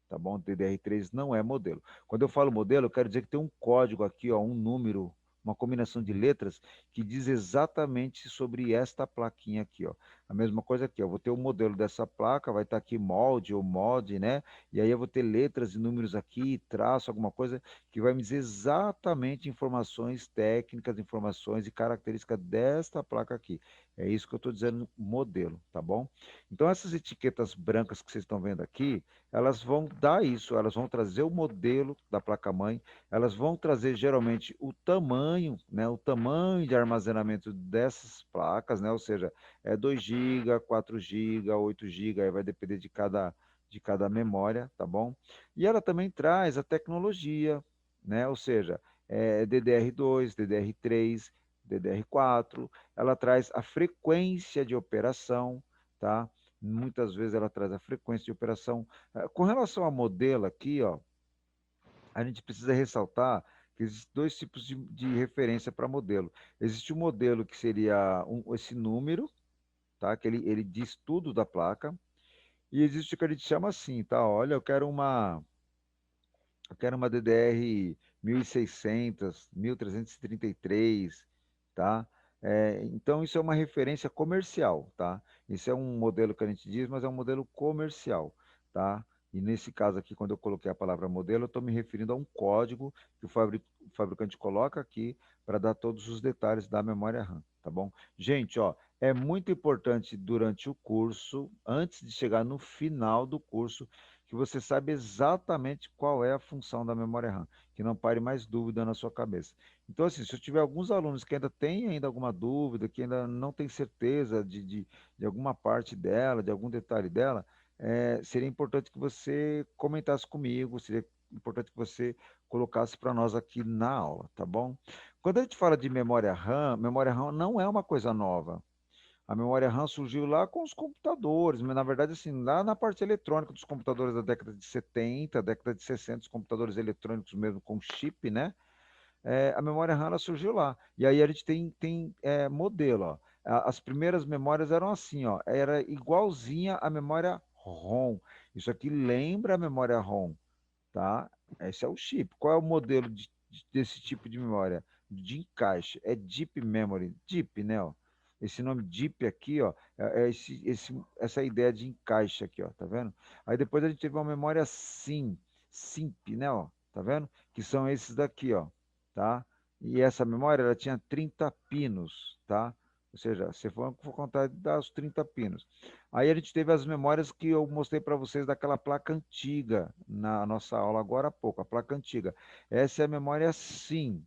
tá bom? DDR3 não é modelo. Quando eu falo modelo, eu quero dizer que tem um código aqui, ó, um número, uma combinação de letras que diz exatamente sobre esta plaquinha aqui, ó. A mesma coisa aqui, ó, eu vou ter o modelo dessa placa, vai estar aqui molde ou mod, né? E aí eu vou ter letras e números aqui, traço, alguma coisa que vai me dizer exatamente informações técnicas, informações e características desta placa aqui. É isso que eu estou dizendo, modelo, tá bom? Então essas etiquetas brancas que vocês estão vendo aqui, elas vão dar isso, elas vão trazer o modelo da placa-mãe, elas vão trazer geralmente o tamanho, né, o tamanho de armazenamento dessas placas, né, ou seja, é 2 GB, 4 GB, 8 GB, aí vai depender de cada memória, tá bom? E ela também traz a tecnologia, né, ou seja, DDR2, DDR3, DDR4, ela traz a frequência de operação, tá? Muitas vezes ela traz a frequência de operação. Com relação ao modelo aqui, ó, a gente precisa ressaltar que existem dois tipos de referência para modelo. Existe o modelo que seria esse número, tá? Que ele diz tudo da placa, e existe o que a gente chama assim, tá? Olha, eu quero uma DDR 1600, 1333, tá? Então, isso é uma referência comercial, tá? Isso é um modelo que a gente diz, mas é um modelo comercial, tá? E nesse caso aqui, quando eu coloquei a palavra modelo, eu estou me referindo a um código que o fabricante coloca aqui para dar todos os detalhes da memória RAM, tá bom? Gente, ó, é muito importante durante o curso, antes de chegar no final do curso, que você saiba exatamente qual é a função da memória RAM, que não pare mais dúvida na sua cabeça. Então, assim, se eu tiver alguns alunos que ainda têm ainda alguma dúvida, que ainda não têm certeza de alguma parte dela, de algum detalhe dela, seria importante que você comentasse comigo, seria importante que você colocasse para nós aqui na aula, tá bom? Quando a gente fala de memória RAM não é uma coisa nova. A memória RAM surgiu lá com os computadores, mas na verdade, assim, lá na parte eletrônica dos computadores da década de 70, década de 60, os computadores eletrônicos mesmo com chip, né? A memória RAM ela surgiu lá. E aí a gente tem modelo, ó. As primeiras memórias eram assim, ó, era igualzinha à memória ROM. Isso aqui lembra a memória ROM, tá? Esse é o chip. Qual é o modelo desse tipo de memória? De encaixe. É Deep Memory. Deep, né? Ó. Esse nome Deep aqui, ó, essa ideia de encaixe aqui, ó, tá vendo? Aí depois a gente teve uma memória SIMP, né? Ó, tá vendo? Que são esses daqui, ó, tá? E essa memória, ela tinha 30 pinos, tá? Ou seja, se for contar, dá os 30 pinos. Aí a gente teve as memórias que eu mostrei para vocês daquela placa antiga na nossa aula agora há pouco, a placa antiga. Essa é a memória SIM,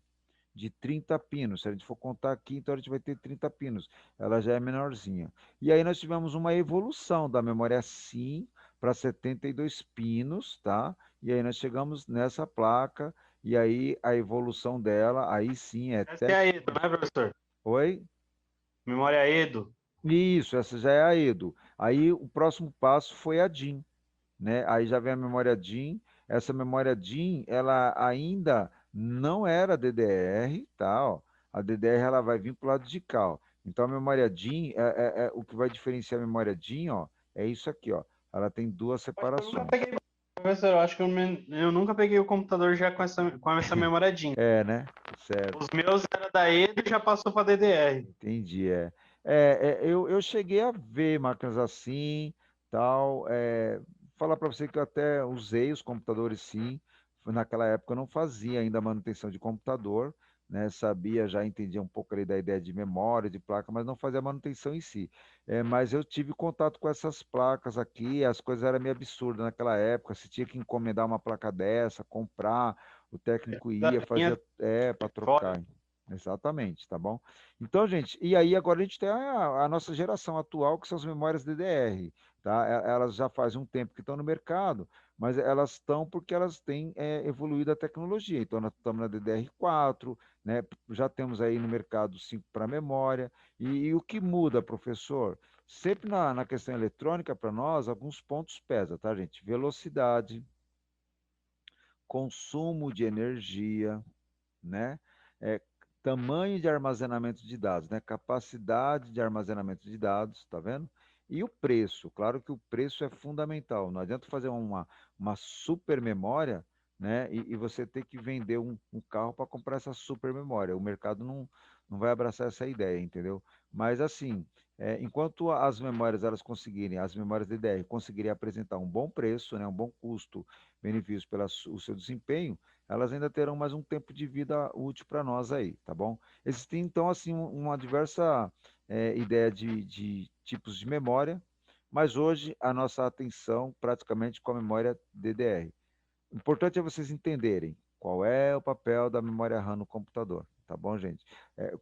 de 30 pinos. Se a gente for contar aqui, então a gente vai ter 30 pinos. Ela já é menorzinha. E aí nós tivemos uma evolução da memória SIM para 72 pinos, tá? E aí nós chegamos nessa placa, e aí a evolução dela, aí sim é Essa é a EDO, né, professor? Oi? Memória EDO. Isso, essa já é a EDO. Aí o próximo passo foi a DIM, né? Aí já vem a memória DIM. Essa memória DIM, ela ainda não era DDR, tá? Ó. A DDR ela vai vir para o lado de cá, ó. Então a memória DIM, o que vai diferenciar a memória DIM, ó, é isso aqui, ó. Ela tem duas Eu acho que eu nunca separações. peguei, professor, eu acho que eu nunca peguei o computador já com essa memória DIN. É, né? Certo. Os meus era da EDO e já passou para DDR. Entendi, eu cheguei a ver máquinas assim, tal. Falar para você que eu até usei os computadores sim. Naquela época eu não fazia ainda manutenção de computador, né? Sabia, já entendia um pouco ali da ideia de memória, de placa, mas não fazia manutenção em si. Mas eu tive contato com essas placas aqui, as coisas eram meio absurdas naquela época. Você tinha que encomendar uma placa dessa, comprar, o técnico Da ia, linha fazia, para fora. trocar. Exatamente, tá bom? Então, gente, e aí agora a gente tem a nossa geração atual, que são as memórias DDR, tá? Elas já fazem um tempo que estão no mercado, mas elas estão porque elas têm evoluído a tecnologia. Então, nós estamos na DDR4, né? Já temos aí no mercado 5 para memória. E o que muda, professor? Sempre na questão eletrônica, para nós, alguns pontos pesam, tá, gente? Velocidade, consumo de energia, né? É, tamanho de armazenamento de dados, né? Capacidade de armazenamento de dados, tá vendo? E o preço, claro que o preço é fundamental. Não adianta fazer uma super memória, né? E você ter que vender um carro para comprar essa super memória. O mercado não vai abraçar essa ideia, entendeu? Mas assim, enquanto as memórias elas conseguirem, as memórias DDR conseguirem apresentar um bom preço, né? Um bom custo-benefício pelo o seu desempenho, elas ainda terão mais um tempo de vida útil para nós aí, tá bom? Existem, então, assim, uma diversa ideia de tipos de memória, mas hoje a nossa atenção praticamente com a memória DDR. O importante é vocês entenderem qual é o papel da memória RAM no computador, tá bom, gente?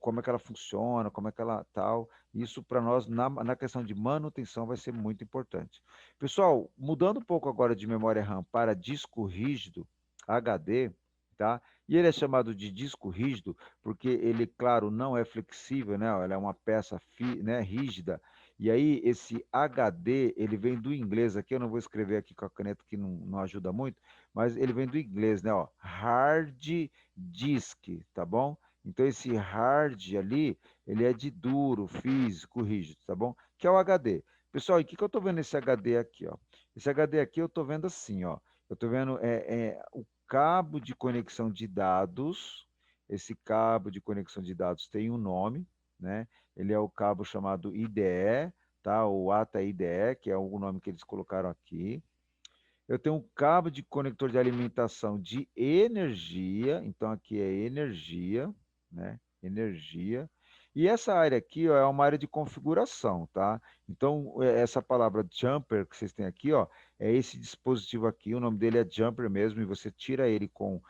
Como é que ela funciona, como é que ela tal. Isso para nós, na questão de manutenção, vai ser muito importante. Pessoal, mudando um pouco agora de memória RAM para disco rígido, HD, tá? E ele é chamado de disco rígido porque ele, claro, não é flexível, né? Ela é uma peça né, rígida. E aí, esse HD, ele vem do inglês aqui, eu não vou escrever aqui com a caneta que não ajuda muito, mas ele vem do inglês, né? Ó, hard disk, tá bom? Então esse hard ali, ele é de duro, físico, rígido, tá bom? Que é o HD. Pessoal, e o que eu tô vendo nesse HD aqui, ó? Esse HD aqui eu tô vendo assim, ó. Eu tô vendo o cabo de conexão de dados. Esse cabo de conexão de dados tem um nome, né? Ele é o cabo chamado IDE, tá? O ATA IDE, que é o nome que eles colocaram aqui. Eu tenho um cabo de conector de alimentação de energia, então aqui é energia, né? Energia. E essa área aqui, ó, é uma área de configuração, tá? Então, essa palavra jumper que vocês têm aqui, ó, é esse dispositivo aqui, o nome dele é jumper mesmo, e você tira ele com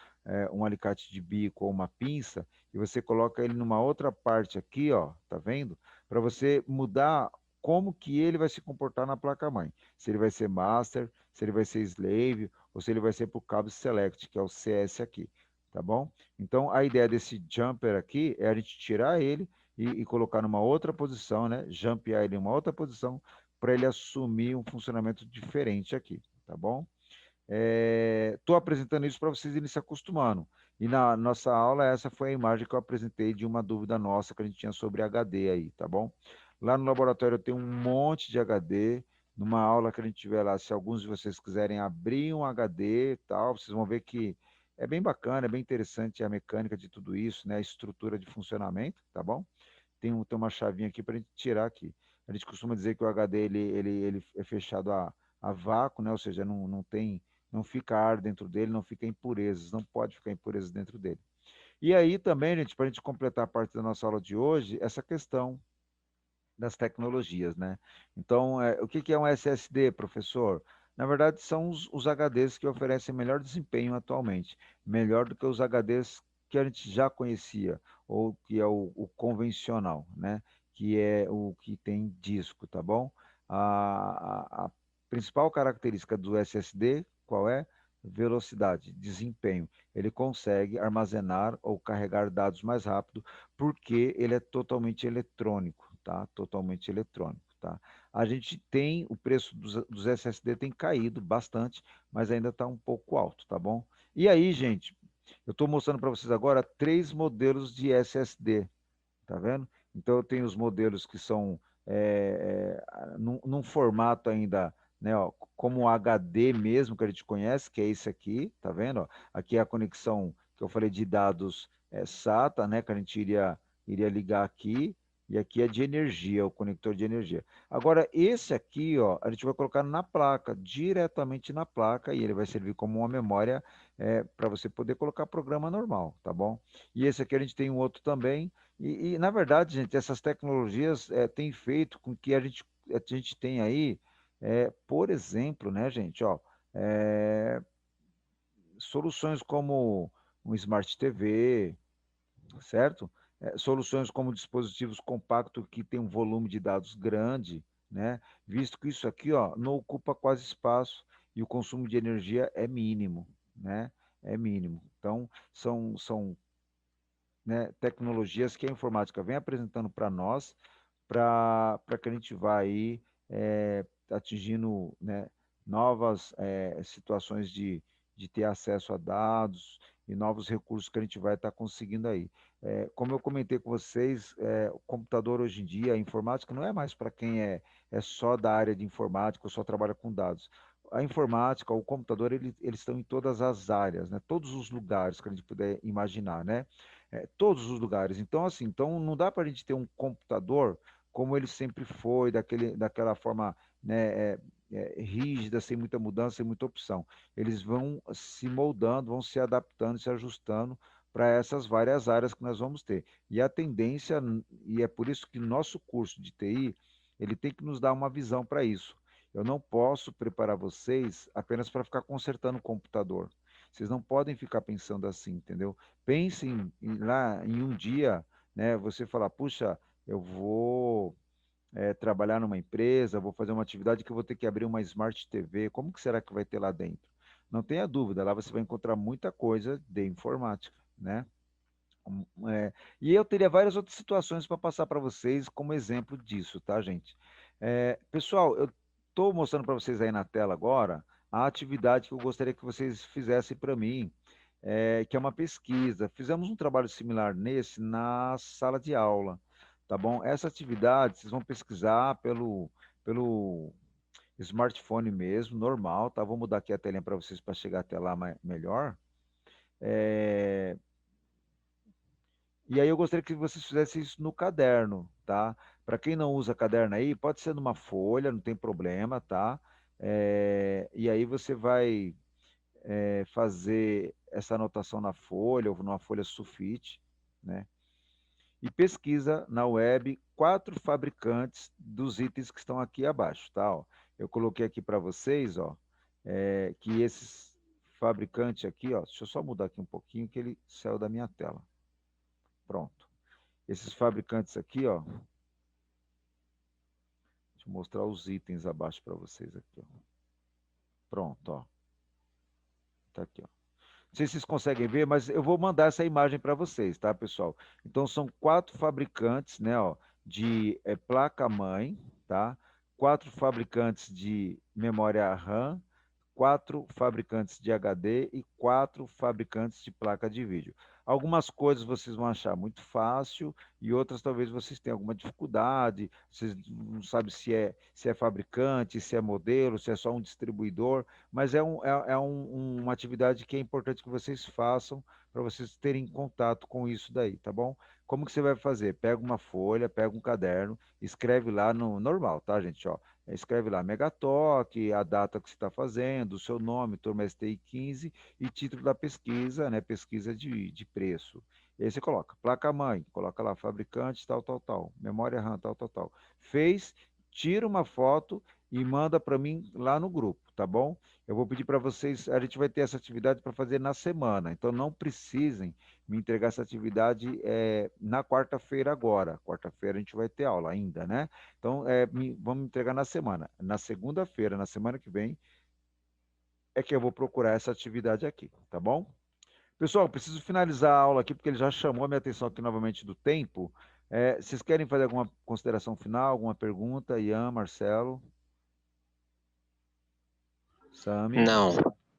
um alicate de bico ou uma pinça, e você coloca ele numa outra parte aqui, ó, tá vendo? Para você mudar como que ele vai se comportar na placa-mãe. Se ele vai ser master, se ele vai ser slave ou se ele vai ser para o cabo select, que é o CS aqui, tá bom? Então, a ideia desse jumper aqui é a gente tirar ele e colocar numa outra posição, né? Jumpear ele em uma outra posição para ele assumir um funcionamento diferente aqui, tá bom? Estou apresentando isso para vocês irem se acostumando. E na nossa aula, essa foi a imagem que eu apresentei de uma dúvida nossa que a gente tinha sobre HD aí, tá bom? Lá no laboratório eu tenho um monte de HD. Numa aula que a gente tiver lá, se alguns de vocês quiserem abrir um HD e tal, vocês vão ver que é bem bacana, é bem interessante a mecânica de tudo isso, né? A estrutura de funcionamento, tá bom? Tem uma chavinha aqui para a gente tirar aqui. A gente costuma dizer que o HD ele é fechado a vácuo, né? Ou seja, não fica ar dentro dele, não fica impurezas, não pode ficar impurezas dentro dele. E aí também, gente, para a gente completar a parte da nossa aula de hoje, essa questão das tecnologias, né? Então, o que é um SSD, professor? Na verdade, são os HDs que oferecem melhor desempenho atualmente, melhor do que os HDs que a gente já conhecia, ou que é o convencional, né? Que é o que tem disco, tá bom? A principal característica do SSD, qual é? Velocidade, desempenho. Ele consegue armazenar ou carregar dados mais rápido porque ele é totalmente eletrônico, tá? Totalmente eletrônico, tá? A gente tem, o preço dos SSD tem caído bastante, mas ainda está um pouco alto, tá bom? E aí, gente, eu estou mostrando para vocês agora 3 modelos de SSD, tá vendo? Então eu tenho os modelos que são num formato ainda, né, ó, como o HD mesmo que a gente conhece, que é esse aqui, tá vendo? Ó? Aqui é a conexão que eu falei de dados SATA, né, que a gente iria ligar aqui, e aqui é de energia, o conector de energia. Agora, esse aqui, ó, a gente vai colocar na placa, diretamente na placa, e ele vai servir como uma memória para você poder colocar programa normal, tá bom? E esse aqui a gente tem um outro também, na verdade, gente, essas tecnologias têm feito com que a gente tenha aí, por exemplo, né, gente, ó, soluções como um Smart TV, certo? soluções como dispositivos compactos que têm um volume de dados grande, né? Visto que isso aqui, ó, não ocupa quase espaço e o consumo de energia é mínimo, né? É mínimo. Então, são né, tecnologias que a informática vem apresentando para nós, para que a gente vá aí atingindo, né, novas situações de ter acesso a dados e novos recursos que a gente vai estar conseguindo aí. Como eu comentei com vocês, o computador hoje em dia, a informática não é mais para quem é só da área de informática ou só trabalha com dados. A informática, o computador, eles estão em todas as áreas, né? Todos os lugares que a gente puder imaginar, né? Todos os lugares. Então, assim, então não dá para a gente ter um computador como ele sempre foi, daquela forma, né, rígida, sem muita mudança, sem muita opção. Eles vão se moldando, vão se adaptando, se ajustando para essas várias áreas que nós vamos ter. E a tendência, e é por isso que nosso curso de TI, ele tem que nos dar uma visão para isso. Eu não posso preparar vocês apenas para ficar consertando o computador. Vocês não podem ficar pensando assim, entendeu? Pensem lá em um dia, né? Você falar, puxa, eu vou trabalhar numa empresa, vou fazer uma atividade que eu vou ter que abrir uma Smart TV. Como que será que vai ter lá dentro? Não tenha dúvida, lá você vai encontrar muita coisa de informática, né? E eu teria várias outras situações para passar para vocês como exemplo disso, tá, gente? Pessoal, eu estou mostrando para vocês aí na tela agora a atividade que eu gostaria que vocês fizessem para mim, que é uma pesquisa. Fizemos um trabalho similar nesse na sala de aula, tá bom? Essa atividade vocês vão pesquisar pelo smartphone mesmo, normal, tá? Vou mudar aqui a telinha para vocês para chegar até lá melhor. É, E aí eu gostaria que vocês fizessem isso no caderno, tá? Para quem não usa caderno aí, pode ser numa folha, não tem problema, tá? E aí você vai fazer essa anotação na folha ou numa folha sulfite, né? E pesquisa na web 4 fabricantes dos itens que estão aqui abaixo, tá? Ó, eu coloquei aqui para vocês, ó, que esses fabricantes aqui, ó, deixa eu só mudar aqui um pouquinho que ele saiu da minha tela. Pronto. Esses fabricantes aqui, ó, deixa eu mostrar os itens abaixo para vocês aqui, ó. Pronto, ó. Tá aqui, ó. Não sei se vocês conseguem ver, mas eu vou mandar essa imagem para vocês, tá, pessoal? Então, são 4 fabricantes, né, ó, de placa-mãe, tá? 4 fabricantes de memória RAM, 4 fabricantes de HD e 4 fabricantes de placa de vídeo. Algumas coisas vocês vão achar muito fácil e outras talvez vocês tenham alguma dificuldade, vocês não sabem se é fabricante, se é modelo, se é só um distribuidor, mas uma atividade que é importante que vocês façam para vocês terem contato com isso daí, tá bom? Como que você vai fazer? Pega uma folha, pega um caderno, escreve lá no normal, tá, gente? Ó, escreve lá Megatalk, a data que você está fazendo, o seu nome, turma STI 15 e título da pesquisa, né? Pesquisa de preço. E aí você coloca placa-mãe, coloca lá fabricante, tal, tal, tal, memória RAM, tal, tal, tal. Fez, tira uma foto e manda para mim lá no grupo, tá bom? Eu vou pedir para vocês, a gente vai ter essa atividade para fazer na semana, então não precisem me entregar essa atividade na quarta-feira agora. Quarta-feira a gente vai ter aula ainda, né? Então, vamos entregar na semana. Na segunda-feira, na semana que vem, é que eu vou procurar essa atividade aqui, tá bom? Pessoal, preciso finalizar a aula aqui, porque ele já chamou a minha atenção aqui novamente do tempo. Vocês querem fazer alguma consideração final, alguma pergunta? Ian, Marcelo, Sami? Não.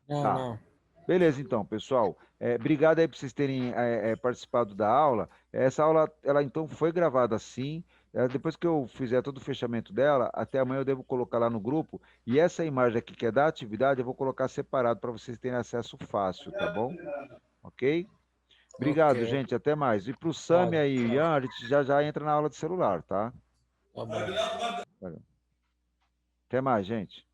Não, Tá. não. Beleza, então, pessoal. Obrigado aí por vocês terem participado da aula. Essa aula, ela então foi gravada assim. Depois que eu fizer todo o fechamento dela, até amanhã eu devo colocar lá no grupo. E essa imagem aqui que é da atividade, eu vou colocar separado para vocês terem acesso fácil, tá bom? Ok? Obrigado, Ok. gente. Até mais. E para o Sami Obrigado. aí, Tchau. Ian, a gente já entra na aula de celular, tá? Tá bom. Valeu. Até mais, gente.